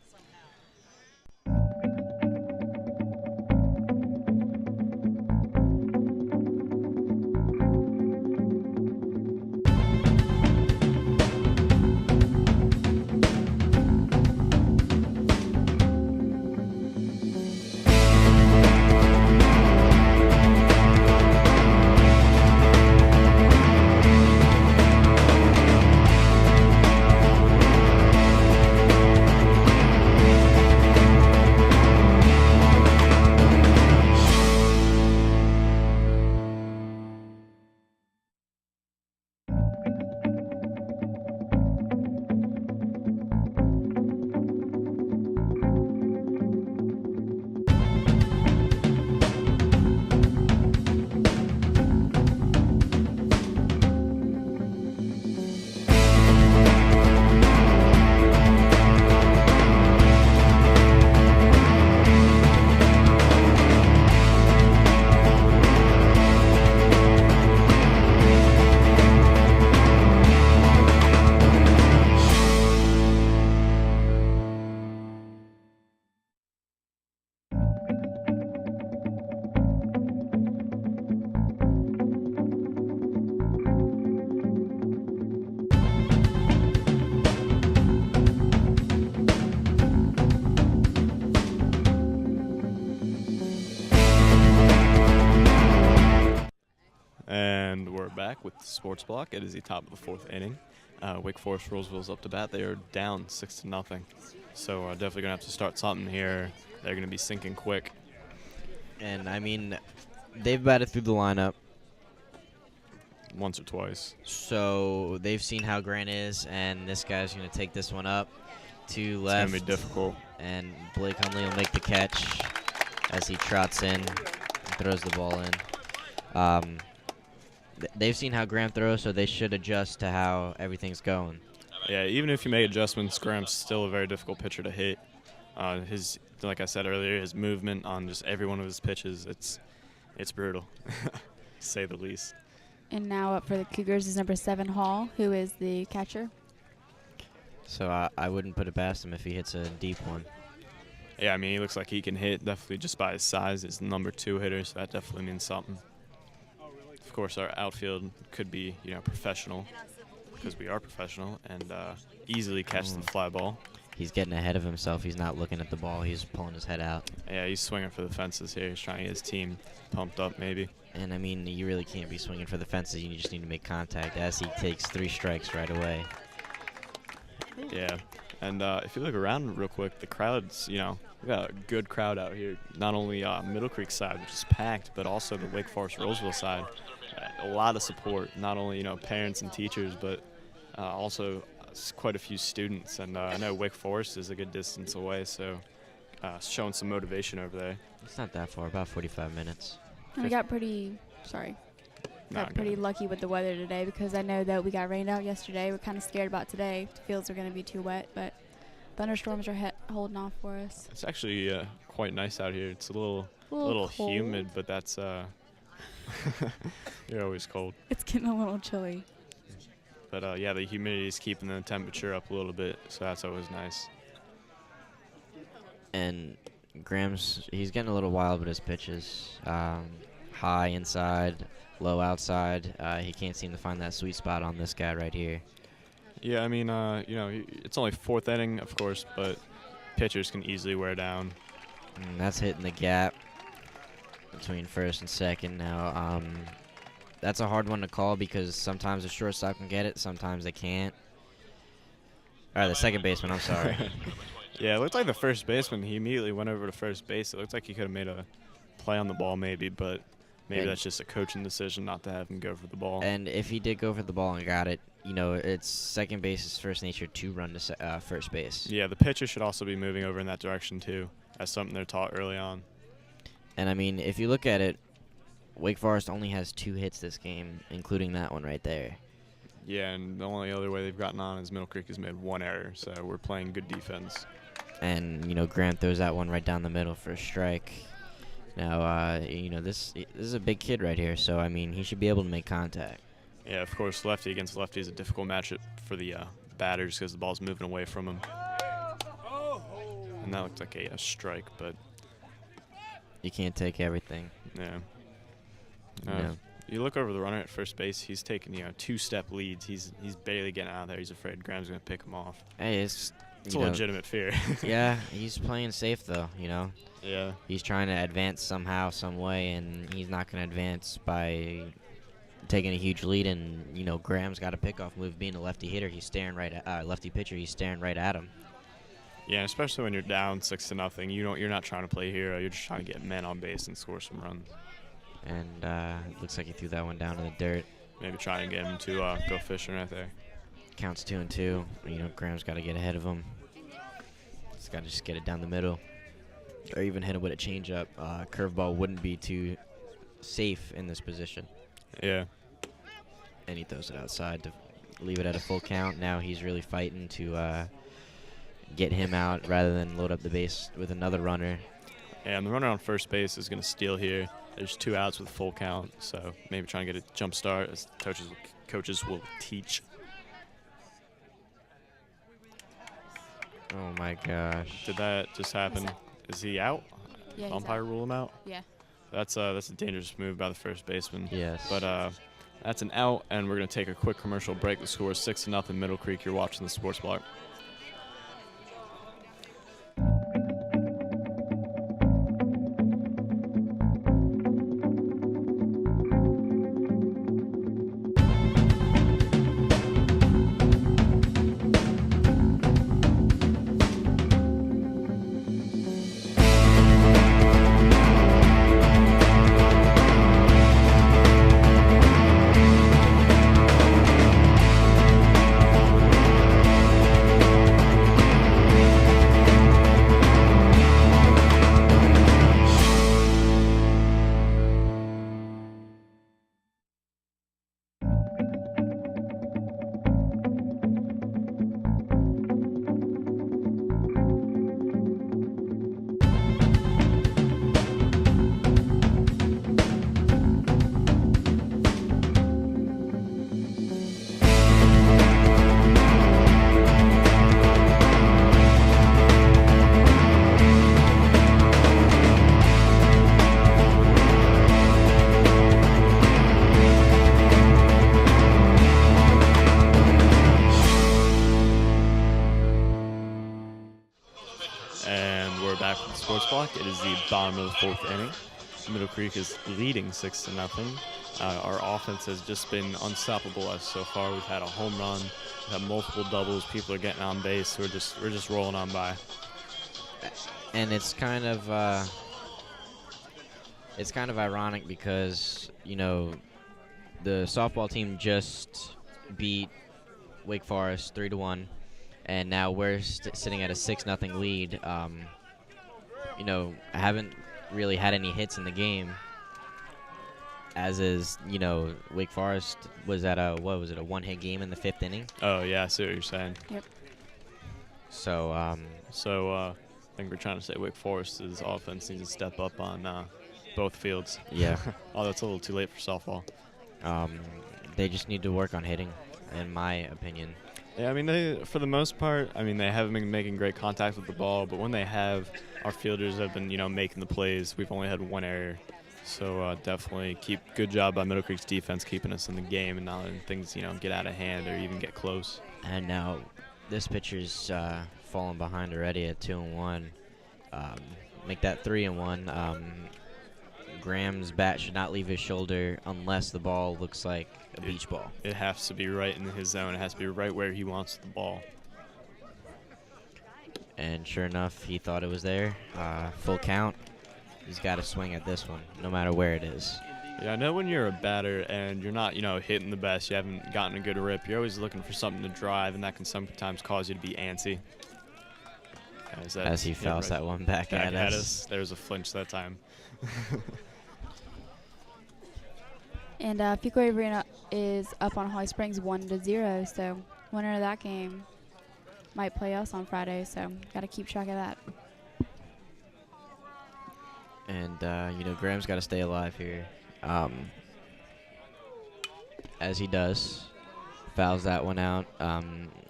Sports Block. It is the top of the 4th inning. Wake Forest-Rolesville is up to bat. They are down 6-0. So definitely going to have to start something here. They're going to be sinking quick. And, I mean, they've batted through the lineup. Once or twice. So they've seen how Grant is, and this guy's going to take this one up to left. It's going to be difficult. And Blake Hunley will make the catch as he trots in and throws the ball in. They've seen how Graham throws, so they should adjust to how everything's going. Yeah, even if you make adjustments, Graham's still a very difficult pitcher to hit. Like I said earlier, his movement on just every one of his pitches, it's brutal, to say the least. And now up for the Cougars is number 7, Hall, who is the catcher. So I wouldn't put it past him if he hits a deep one. Yeah, I mean, he looks like he can hit, definitely just by his size. He's the number 2 hitter, so that definitely means something. Of course, our outfield could be, professional, because we are professional, and easily catch the fly ball. He's getting ahead of himself. He's not looking at the ball. He's pulling his head out. Yeah, he's swinging for the fences here. He's trying to get his team pumped up, maybe. And, I mean, you really can't be swinging for the fences. You just need to make contact as he takes 3 strikes right away. Yeah, and if you look around real quick, the crowd's, we got a good crowd out here. Not only Middle Creek side, which is packed, but also the Wake Forest-Rolesville side. A lot of support, not only, parents and teachers, but also quite a few students. And I know Wake Forest is a good distance away, so showing some motivation over there. It's not that far, about 45 minutes. And we got pretty lucky with the weather today, because I know that we got rained out yesterday. We're kind of scared about today. The fields are going to be too wet, but thunderstorms are holding off for us. It's actually quite nice out here. It's a little humid, but that's you're always cold. It's getting a little chilly. But yeah, the humidity is keeping the temperature up a little bit, so that's always nice. And he's getting a little wild with his pitches. High inside, low outside. He can't seem to find that sweet spot on this guy right here. Yeah, I mean, it's only 4th inning, of course, but pitchers can easily wear down. And that's hitting the gap between first and second. Now, that's a hard one to call because sometimes the shortstop can get it, sometimes they can't. All right, the second baseman, I'm sorry. Yeah, it looked like the first baseman, he immediately went over to first base. It looked like he could have made a play on the ball maybe, but maybe that's just a coaching decision not to have him go for the ball. And if he did go for the ball and got it, it's second base is first nature to run to first base. Yeah, the pitcher should also be moving over in that direction too. That's something they're taught early on. And, I mean, if you look at it, Wake Forest only has 2 hits this game, including that one right there. Yeah, and the only other way they've gotten on is Middle Creek has made 1 error, so we're playing good defense. And, Graham throws that one right down the middle for a strike. Now, this is a big kid right here, so, I mean, he should be able to make contact. Yeah, of course, lefty against lefty is a difficult matchup for the batters because the ball's moving away from him. And that looked like a strike, but you can't take everything. yeah. No. You look over the runner at first base, he's taking 2-step leads. He's barely getting out of there. He's afraid Graham's going to pick him off. Hey, it's a legitimate fear. Yeah, he's playing safe, though, Yeah. He's trying to advance somehow, some way, and he's not going to advance by taking a huge lead. And, Graham's got a pickoff move. Being a lefty hitter, he's staring right at lefty pitcher. He's staring right at him. Yeah, especially when you're down 6-0. You're not trying to play hero. You're just trying to get men on base and score some runs. And looks like he threw that one down in the dirt. Maybe try and get him to go fishing right there. Counts 2-2. Graham's got to get ahead of him. He's got to just get it down the middle. Or even hit him with a changeup. Curveball wouldn't be too safe in this position. Yeah. And he throws it outside to leave it at a full count. Now he's really fighting to get him out rather than load up the base with another runner. Yeah, and the runner on first base is going to steal here. There's 2 outs with a full count, so maybe try and get a jump start as coaches will teach. Oh, my gosh. Did that just happen? Is he out? Yeah, he's Umpire out. rule him out? Yeah. That's a dangerous move by the first baseman. Yes. But that's an out, and we're going to take a quick commercial break. The score is 6-0 Middle Creek. You're watching the Sports Block. And we're back with the Sports Block. It is the bottom of the 4th inning. Middle Creek is leading 6-0. Our offense has just been unstoppable as so far. We've had a home run, we've had multiple doubles. People are getting on base. We're just rolling on by. And it's kind of ironic because the softball team just beat Wake Forest 3-1, and now we're sitting at a 6-0 lead. I haven't really had any hits in the game. As is, Wake Forest was at a 1-hit game in the 5th inning. Oh yeah, I see what you're saying. Yep. So I think we're trying to say Wake Forest's offense needs to step up on both fields. Yeah. Oh, that's a little too late for softball. They just need to work on hitting, in my opinion. Yeah, I mean, for the most part, they haven't been making great contact with the ball, but when they have, our fielders have been, making the plays. We've only had one error. So definitely good job by Middle Creek's defense keeping us in the game and not letting things, get out of hand or even get close. And now this pitcher's fallen behind already at 2-1. Make that 3-1. Graham's bat should not leave his shoulder unless the ball looks like a beach ball. It has to be right in his zone. It has to be right where he wants the ball. And sure enough, he thought it was there. Full count. He's got to swing at this one, no matter where it is. Yeah, I know when you're a batter and you're not, hitting the best, you haven't gotten a good rip, you're always looking for something to drive, and that can sometimes cause you to be antsy. As he fouls that one back at us. There was a flinch that time. And Fuquay Arena is up on Holly Springs 1-0, so winner of that game might play us on Friday, so got to keep track of that. And, Graham's got to stay alive here. As he does. Fouls that one out.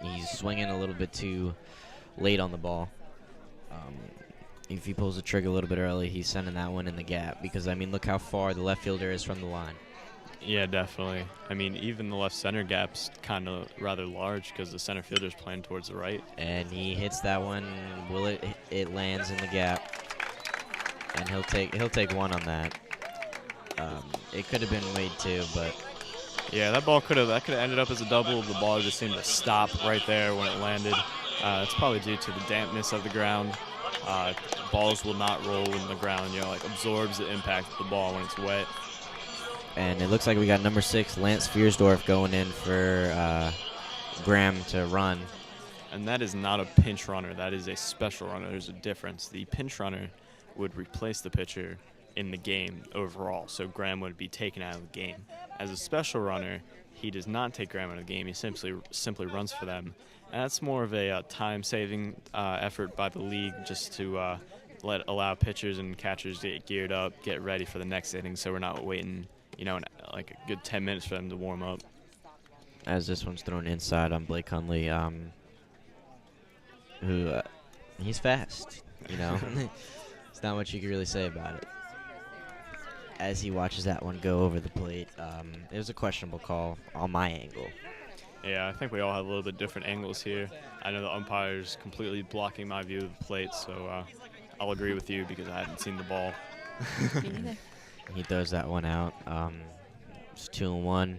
He's swinging a little bit too late on the ball. If he pulls the trigger a little bit early, he's sending that one in the gap. Because, look how far the left fielder is from the line. Yeah, definitely. Even the left center gap's kind of rather large because the center fielder's playing towards the right. And he hits that one. It lands in the gap. And he'll take one on that. It could have been Wade too, but yeah, that could have ended up as a double. The ball just seemed to stop right there when it landed. It's probably due to the dampness of the ground. Balls will not roll in the ground, absorbs the impact of the ball when it's wet. And it looks like we got number 6, Lance Fiersdorf, going in for Graham to run. And that is not a pinch runner. That is a special runner. There's a difference. The pinch runner would replace the pitcher in the game overall, so Graham would be taken out of the game. As a special runner, he does not take Graham out of the game. He simply runs for them. And that's more of a time-saving effort by the league, just to allow pitchers and catchers to get geared up, get ready for the next inning, so we're not waiting, like a good 10 minutes for them to warm up. As this one's thrown inside on Blake Hunley, who he's fast, There's not much you can really say about it. As he watches that one go over the plate, it was a questionable call on my angle. Yeah, I think we all have a little bit different angles here. I know the umpire's completely blocking my view of the plate, so I'll agree with you because I haven't seen the ball. He throws that one out. It's 2-1.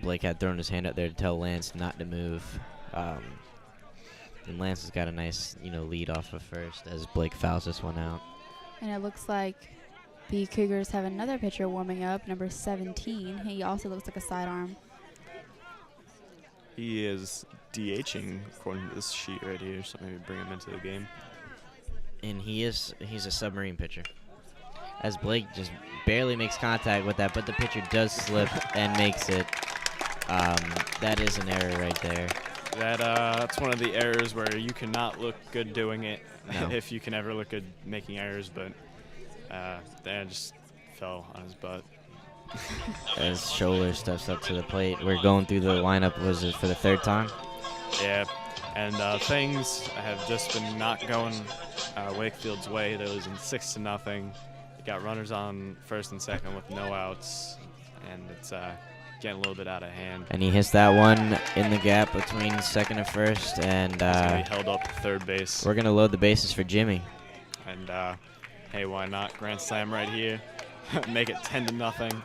Blake had thrown his hand up there to tell Lance not to move. And Lance has got a nice, lead off of first as Blake fouls this one out. And it looks like the Cougars have another pitcher warming up, number 17. He also looks like a sidearm. He is DHing according to this sheet right here, so maybe bring him into the game. And he's a submarine pitcher. As Blake just barely makes contact with that, but the pitcher does slip and makes it. That is an error right there. That's one of the errors where you cannot look good doing it, no. If you can ever look good making errors, but Dan just fell on his butt. As Scholler steps up to the plate. We're going through the lineup, was it for the 3rd time? Yeah, and things have just been not going Wakefield's way. They're losing 6-0. They got runners on first and second with no outs, and it's getting a little bit out of hand. And he hits that one in the gap between second and first, and He's gonna be held up to third base. we're gonna load the bases for Jimmy. And hey, why not? Grand slam right here. Make it 10-0.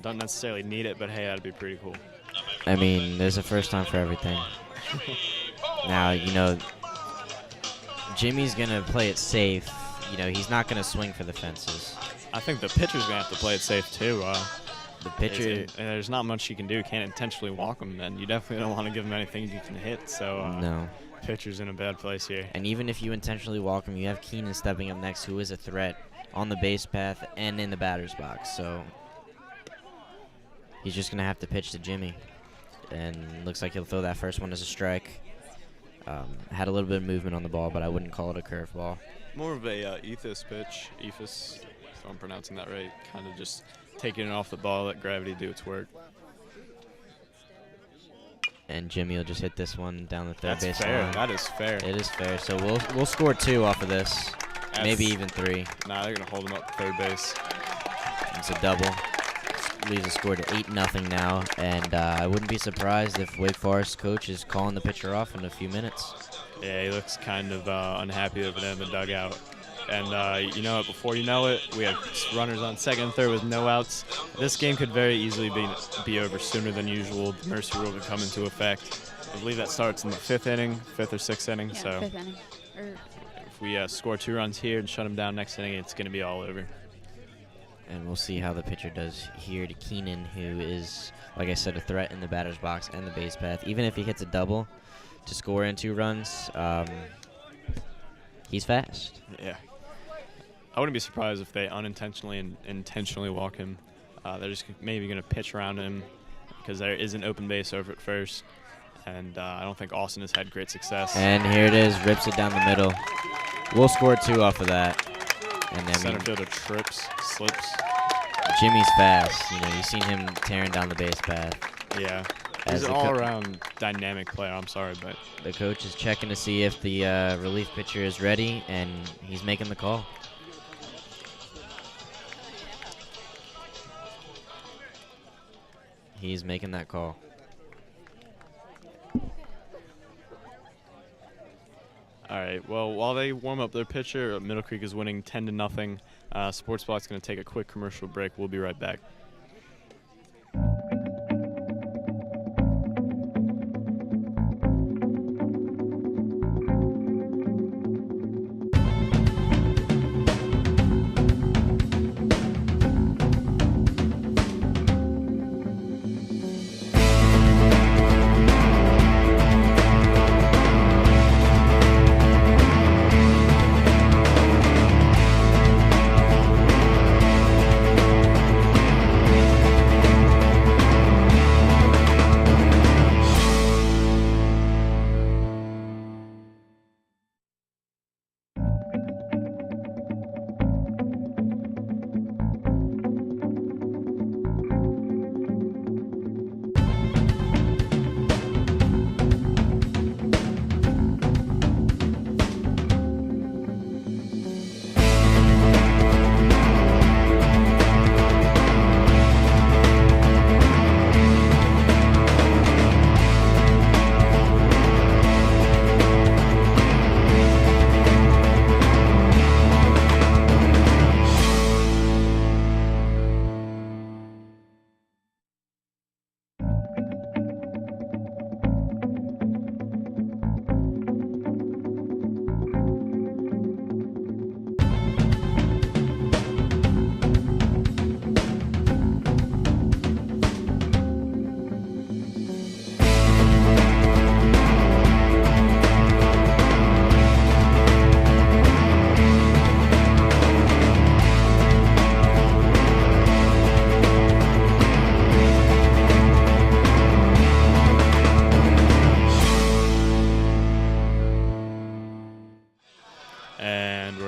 Don't necessarily need it, but hey, that'd be pretty cool. I mean, there's a first time for everything. Now, you know, Jimmy's gonna play it safe. You know, he's not gonna swing for the fences. I think the pitcher's gonna have to play it safe too. The pitcher, there's not much you can do. Can't intentionally walk him, and you definitely don't want to give him anything you can hit. So no. Pitcher's in a bad place here. And even if you intentionally walk him, you have Keenan stepping up next, who is a threat on the base path and in the batter's box. So he's just gonna have to pitch to Jimmy, and looks like he'll throw that first one as a strike. Had a little bit of movement on the ball, but I wouldn't call it a curveball. More of a ethos pitch. Ethos, if I'm pronouncing that right. Kind of just taking it off the ball, let gravity do its work. And Jimmy will just hit this one down the third base fair. line. That is fair. It is fair. So we'll score 2 off of this, maybe even 3. Nah, they're gonna hold him up third base. It's a double. Leaves the score to 8-0 now, and I wouldn't be surprised if Wake Forest coach is calling the pitcher off in a few minutes. Yeah, he looks kind of unhappy over there in the dugout. And you know what, before you know it, we have runners on second and third with no outs. This game could very easily be over sooner than usual. The mercy rule could come into effect. I believe that starts in the 5th inning, 5th or 6th inning. Yeah, so 5th inning. if we score 2 runs here and shut them down next inning, it's going to be all over. And we'll see how the pitcher does here to Keenan, who is, like I said, a threat in the batter's box and the base path. Even if he hits a double to score in 2 runs, he's fast. Yeah. I wouldn't be surprised if they unintentionally and intentionally walk him. They're just maybe going to pitch around him because there is an open base over at first. And I don't think Austin has had great success. And here it is, rips it down the middle. We'll score 2 off of that. And then Center fielder trips, slips. Jimmy's fast. You know, you've seen him tearing down the base path. Yeah. As He's an the all-around dynamic player. I'm sorry, but The coach is checking to see if the relief pitcher is ready, and he's making the call. He's making that call. all right. Well, while they warm up their pitcher, Middle Creek is winning 10-0. Sports Block's going to take a quick commercial break. We'll be right back.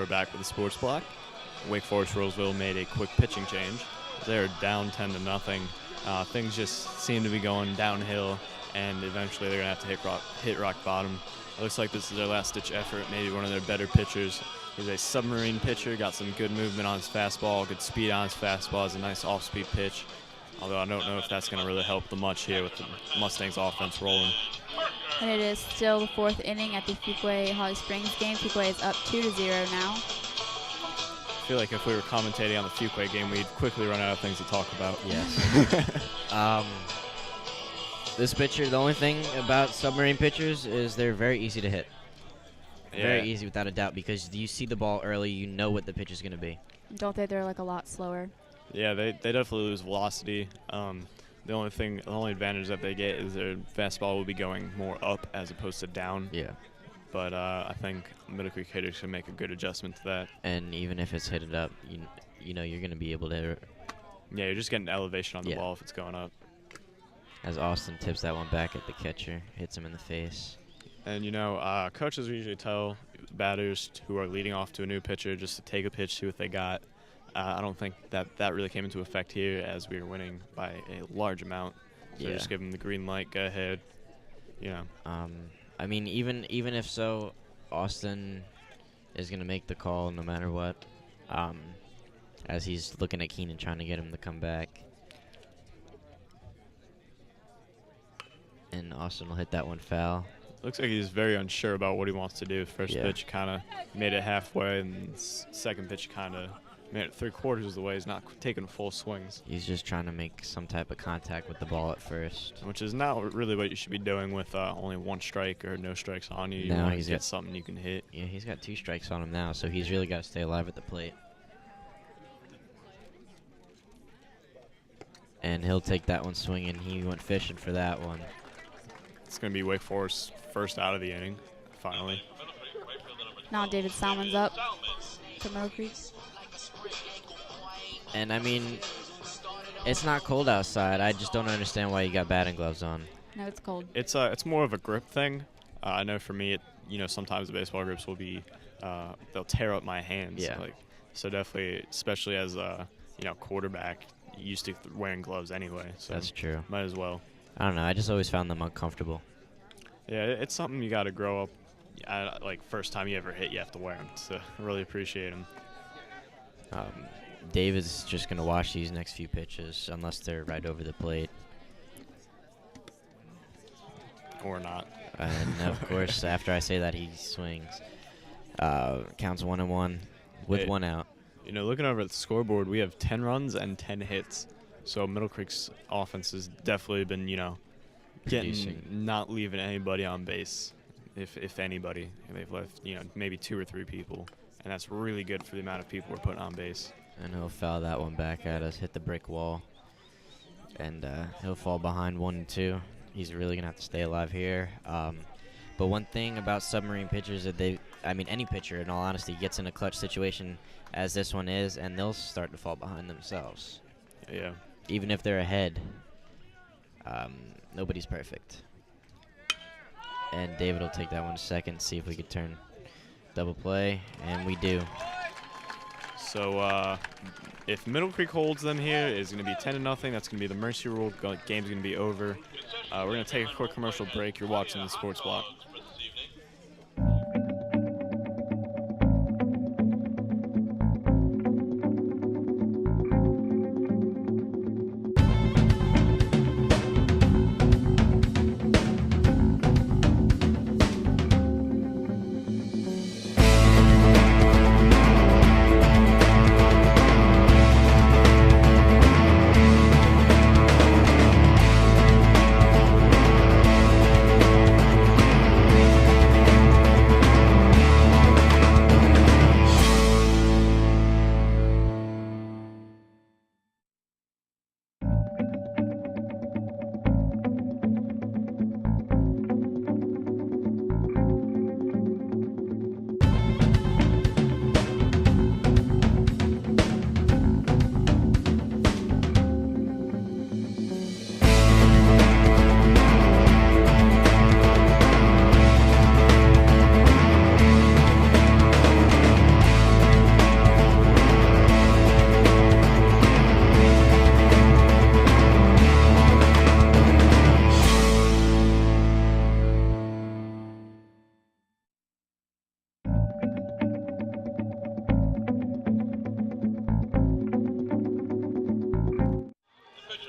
Back with the Sports Block. Wake Forest-Rolesville made a quick pitching change. They're down 10-0. Things just seem to be going downhill, and eventually they're going to have to hit rock bottom. It looks like this is their last-ditch effort. Maybe one of their better pitchers. He's a submarine pitcher, got some good movement on his fastball, good speed on his fastball. Has a nice off-speed pitch. Although I don't know if that's going to really help them much here with the Mustangs offense rolling. And it is still the 4th inning at the Fuquay Holly Springs game. Fuquay is up 2-0 now. I feel like if we were commentating on the Fuquay game, we'd quickly run out of things to talk about. Yes. This pitcher, the only thing about submarine pitchers is they're very easy to hit. Yeah. Very easy without a doubt, because you see the ball early, you know what the pitch is going to be. Don't they? They're like a lot slower. Yeah, they definitely lose velocity. The only advantage that they get is their fastball will be going more up as opposed to down. Yeah. But I think Middle Creek hitters should make a good adjustment to that. And even if it's hit it up, you know you're going to be able to. Yeah, you're just getting elevation on the Yeah. ball if it's going up. As Austin tips that one back at the catcher, hits him in the face. And, coaches usually tell batters who are leading off to a new pitcher just to take a pitch, see what they got. I don't think that really came into effect here as we were winning by a large amount. So Yeah. just give them the green light, go ahead. I mean, even if so, Austin is going to make the call no matter what, as he's looking at Keenan trying to get him to come back. And Austin will hit that one foul. Looks like he's very unsure about what he wants to do. First Yeah. pitch kind of made it halfway, and second pitch kind of made it 3/4 of the way. He's not taking full swings. He's just trying to make some type of contact with the ball at first. Which is not really what you should be doing with only 1 strike or no strikes on you. You No, want he's to get got- something you can hit. Yeah, he's got 2 strikes on him now, so he's really got to stay alive at the plate. And he'll take that one swinging. He went fishing for that one. It's going to be Wake Forest's first out of the inning, finally. Now David Salmon's up for Middle Creek. And I mean, it's not cold outside. I just don't understand why you got batting gloves on. No, it's cold. It's more of a grip thing. I know for me, sometimes the baseball grips will be, they'll tear up my hands. Yeah. So definitely, especially as a quarterback, you used to wearing gloves anyway. So That's true. might as well. I don't know. I just always found them uncomfortable. Yeah, it's something you got to grow up. First time you ever hit, you have to wear them. So I really appreciate them. David's just going to watch these next few pitches unless they're right over the plate. Or not. And, of course, after I say that, he swings. Counts 1-1 with 1 out. Looking over at the scoreboard, we have 10 runs and 10 hits. So Middle Creek's offense has definitely been, Producing. not leaving anybody on base, if anybody. They've left, maybe 2 or 3 people. And that's really good for the amount of people we're putting on base. And he'll foul that one back at us, hit the brick wall. And he'll fall behind 1-2. He's really going to have to stay alive here. But one thing about submarine pitchers that any pitcher, in all honesty, gets in a clutch situation as this one is, and they'll start to fall behind themselves. Yeah. Even if they're ahead, nobody's perfect. And David will take that one second, see if we could turn double play, and we do. So if Middle Creek holds them here, it's going to be 10-0. That's going to be the mercy rule. Game's going to be over. We're going to take a quick commercial break. You're watching the Sports Block.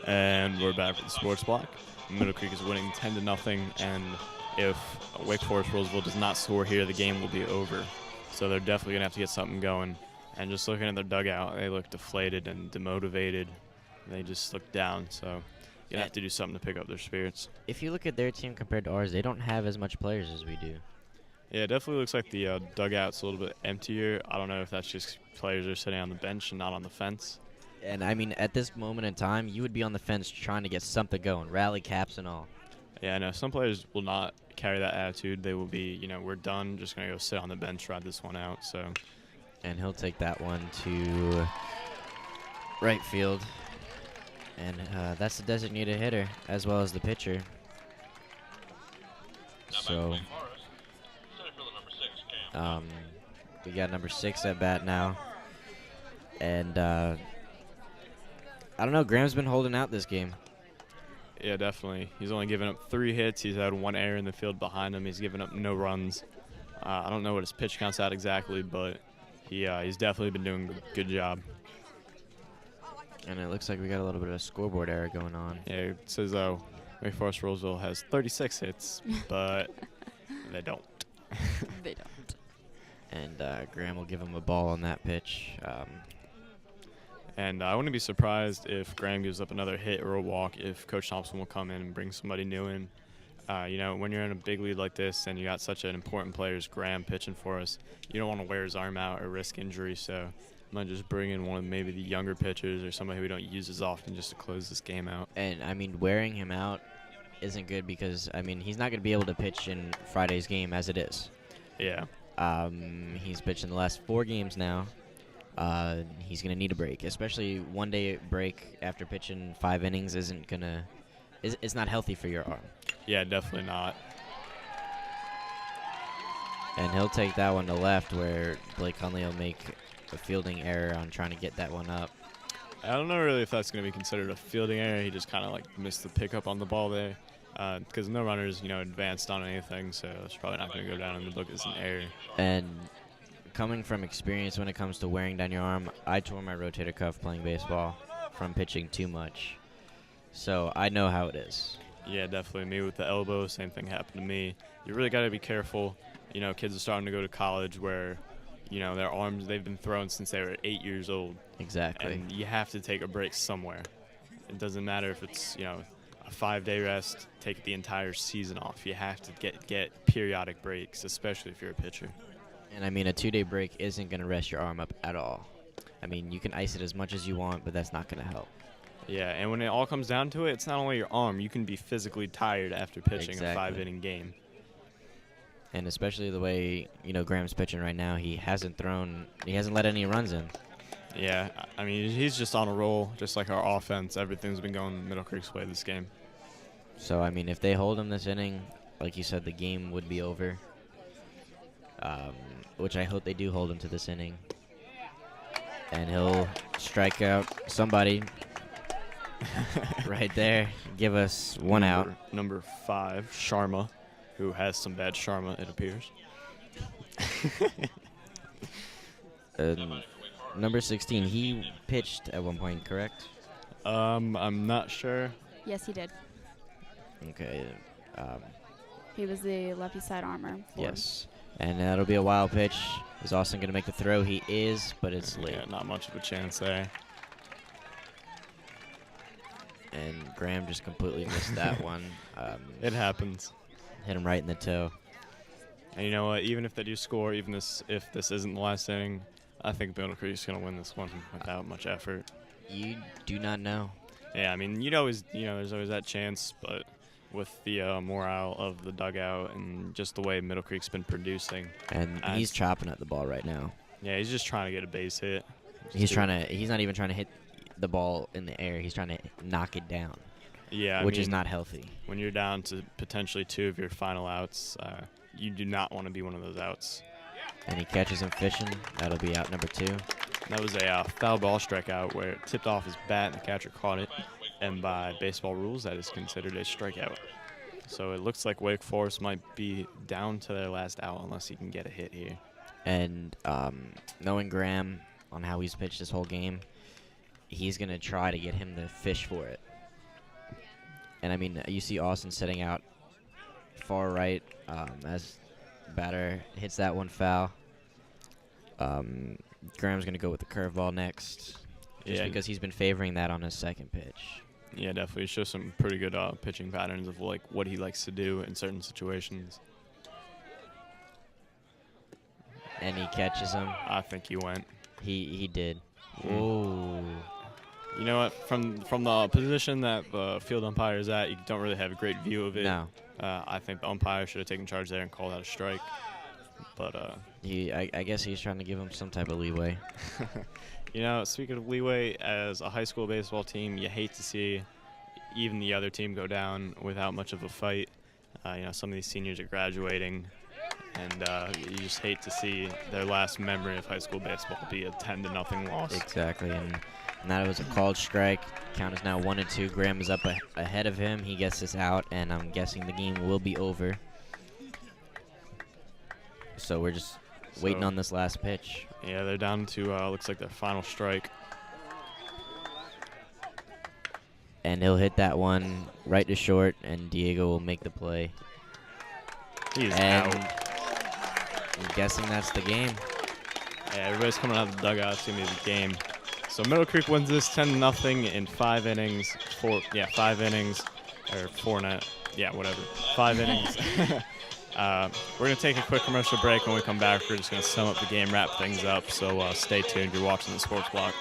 And we're back for the sports block. Middle Creek is winning 10-0, and if Wake Forest-Rolesville does not score here, the game will be over. So they're definitely going to have to get something going. And just looking at their dugout, they look deflated and demotivated. They just look down, so you're going to have to do something to pick up their spirits. If you look at their team compared to ours, they don't have as much players as we do. Yeah, it definitely looks like the dugout's a little bit emptier. I don't know if that's just players are sitting on the bench and not on the fence. And, I mean, at this moment in time, you would be on the fence trying to get something going, rally caps and all. Yeah, I know. Some players will not carry that attitude. They will be, we're done, just going to go sit on the bench, ride this one out. So, and he'll take that one to right field. And that's the designated hitter as well as the pitcher. So we got number 6 at bat now. And I don't know, Graham's been holding out this game. Yeah, definitely. He's only given up 3 hits. He's had 1 error in the field behind him. He's given up no runs. I don't know what his pitch counts at exactly, but he's definitely been doing a good job. And it looks like we got a little bit of a scoreboard error going on. Yeah, it says Wake Forest-Rolesville has 36 hits, but they don't. They don't. And Graham will give him a ball on that pitch. And I wouldn't be surprised if Graham gives up another hit or a walk if Coach Thompson will come in and bring somebody new in. When you're in a big lead like this and you got such an important player as Graham pitching for us, you don't want to wear his arm out or risk injury. So I might just bring in one of maybe the younger pitchers or somebody we don't use as often just to close this game out. And, I mean, wearing him out isn't good because, I mean, he's not going to be able to pitch in Friday's game as it is. Yeah. He's pitched in the last 4 games now. He's going to need a break, especially one-day break after pitching 5 innings isn't going to – it's not healthy for your arm. Yeah, definitely not. And he'll take that one to left where Blake Hunley will make a fielding error on trying to get that one up. I don't know really if that's going to be considered a fielding error. He just kind of missed the pickup on the ball there because no runners, advanced on anything, so it's probably not going to go down in the book as an error. And coming from experience when it comes to wearing down your arm, I tore my rotator cuff playing baseball from pitching too much. So I know how it is. Yeah, definitely. Me with the elbow, same thing happened to me. You really got to be careful. Kids are starting to go to college where, their arms, they've been thrown since they were 8 years old. Exactly. And you have to take a break somewhere. It doesn't matter if it's, a 5-day rest, take the entire season off. You have to get periodic breaks, especially if you're a pitcher. And, I mean, a 2-day break isn't going to rest your arm up at all. I mean, you can ice it as much as you want, but that's not going to help. Yeah, and when it all comes down to it, it's not only your arm. You can be physically tired after pitching a Exactly. 5-inning game. And especially the way, Graham's pitching right now, he hasn't let any runs in. Yeah, I mean, he's just on a roll, just like our offense. Everything's been going Middle Creek's way this game. So, I mean, if they hold him this inning, like you said, the game would be over, which I hope they do hold him to this inning. And he'll strike out somebody right there, give us one out. Number 5, Sharma, who has some bad Sharma, it appears. Number 16, he pitched at one point, correct? I'm not sure. Yes, he did. Okay. He was the lefty side armor. Yes. And that'll be a wild pitch. Is Austin going to make the throw? He is, but it's late. Yeah, not much of a chance there. And Graham just completely missed that one. It happens. Hit him right in the toe. And you know what? Even if they do score, even if this isn't the last inning, I think Middle Creek's going to win this one without much effort. You do not know. Yeah, I mean, there's always that chance, but with the morale of the dugout and just the way Middle Creek's been producing. And he's chopping at the ball right now. Yeah, he's just trying to get a base hit. He's not even trying to hit the ball in the air. He's trying to knock it down. Yeah, which is not healthy. When you're down to potentially 2 of your final outs, you do not want to be one of those outs. And he catches him fishing. That'll be out number 2. That was a foul ball strikeout where it tipped off his bat and the catcher caught it. And by baseball rules, that is considered a strikeout. So it looks like Wake Forest might be down to their last out unless he can get a hit here. And knowing Graham on how he's pitched this whole game, he's going to try to get him to fish for it. And I mean, you see Austin setting out far right as batter hits that one foul. Graham's going to go with the curveball next, just because he's been favoring that on his second pitch. Yeah, definitely. It shows some pretty good pitching patterns of like what he likes to do in certain situations. And he catches him. I think he went. He did. Mm. Whoa. You know what? From the position that the field umpire is at, you don't really have a great view of it. No. I think the umpire should have taken charge there and called out a strike. But I guess he's trying to give him some type of leeway. you know, speaking of leeway, as a high school baseball team, you hate to see even the other team go down without much of a fight. You know, some of these seniors are graduating, and you just hate to see their last memory of high school baseball be a 10-0 loss. Exactly, and that was a called strike. Count is now 1-2. Graham is up ahead of him. He gets this out, and I'm guessing the game will be over. So we're just waiting on this last pitch. Yeah, they're down to looks like their final strike. And he'll hit that one right to short, and Diego will make the play. He's and out. I'm guessing that's the game. Yeah, everybody's coming out of the dugout. It's going to be the game. So Middle Creek wins this 10-0 in 5 innings. 5 innings. Or 4 net. Yeah, whatever. 5 innings. We're going to take a quick commercial break. When we come back, we're just going to sum up the game, wrap things up. So stay tuned. You're watching the Sports Block.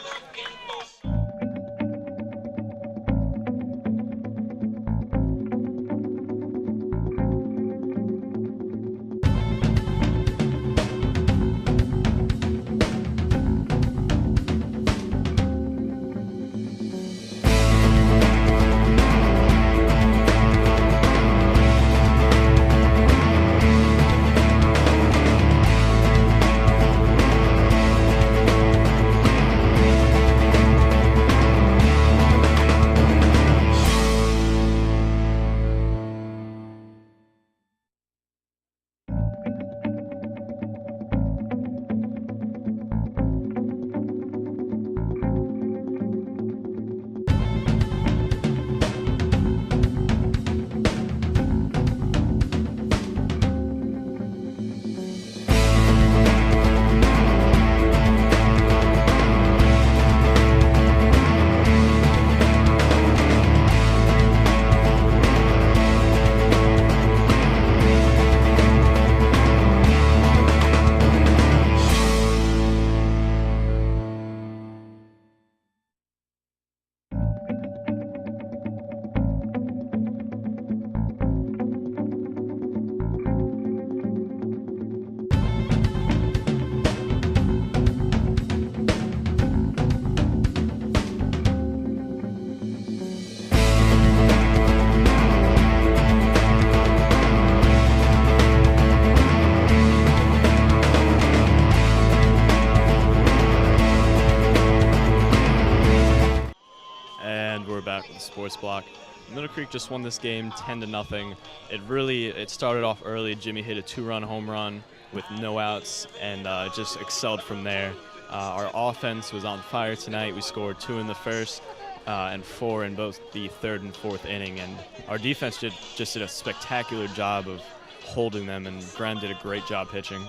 Sports Block. Middle Creek just won this game 10-0. It started off early. Jimmy hit a 2-run home run with no outs and just excelled from there. Our offense was on fire tonight. We scored 2 in the first and 4 in both the third and fourth inning, and our defense just did a spectacular job of holding them, and Graham did a great job pitching.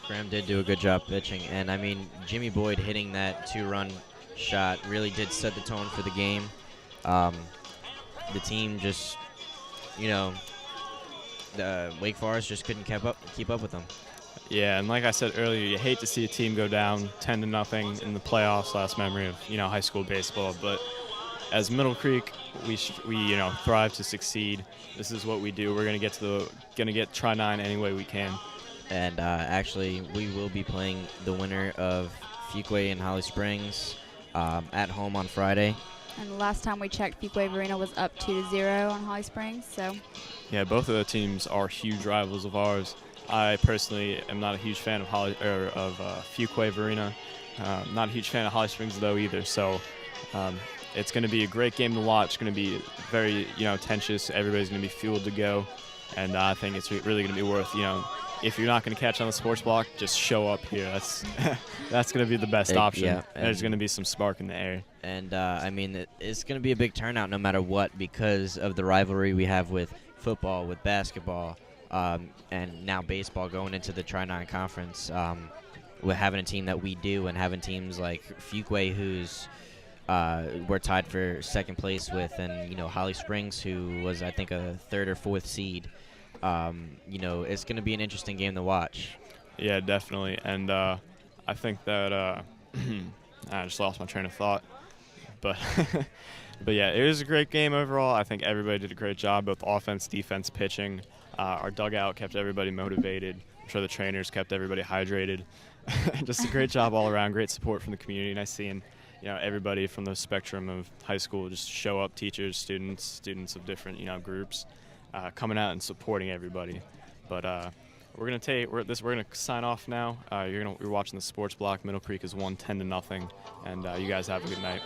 Graham did do a good job pitching, and I mean, Jimmy Boyd hitting that 2-run shot really did set the tone for the game. The team just, the Wake Forest just couldn't keep up with them. Yeah, and like I said earlier, you hate to see a team go down 10-0 in the playoffs. Last memory of high school baseball, but as Middle Creek, we thrive to succeed. This is what we do. We're gonna get Tri-9 any way we can. And actually, we will be playing the winner of Fuquay and Holly Springs at home on Friday. And the last time we checked, Fuquay Arena was up 2-0 on Holly Springs. So. Yeah, both of the teams are huge rivals of ours. I personally am not a huge fan of Fuquay Arena. Not a huge fan of Holly Springs though either. So it's going to be a great game to watch. It's going to be very tensious. Everybody's going to be fueled to go, and I think it's really going to be worth if you're not going to catch on the sports block, just show up here. That's going to be the best option. Yeah, There's going to be some spark in the air. And, I mean, it's going to be a big turnout no matter what because of the rivalry we have with football, with basketball, and now baseball going into the Tri-9 Conference. With having a team that we do and having teams like Fuquay, who's we're tied for second place with, and, you know, Holly Springs, who was, I think, a 3rd or 4th seed. You know, it's going to be an interesting game to watch. Yeah, definitely. And I think that I just lost my train of thought. But but yeah, it was a great game overall. I think everybody did a great job, both offense, defense, pitching. Our dugout kept everybody motivated. I'm sure the trainers kept everybody hydrated. Just a great job all around. Great support from the community. Nice seeing, you know, everybody from the spectrum of high school just show up. Teachers, students of different, you know, groups, coming out and supporting everybody. But we're gonna sign off now. You're watching the Sports Block. Middle Creek is 10-0, and you guys have a good night.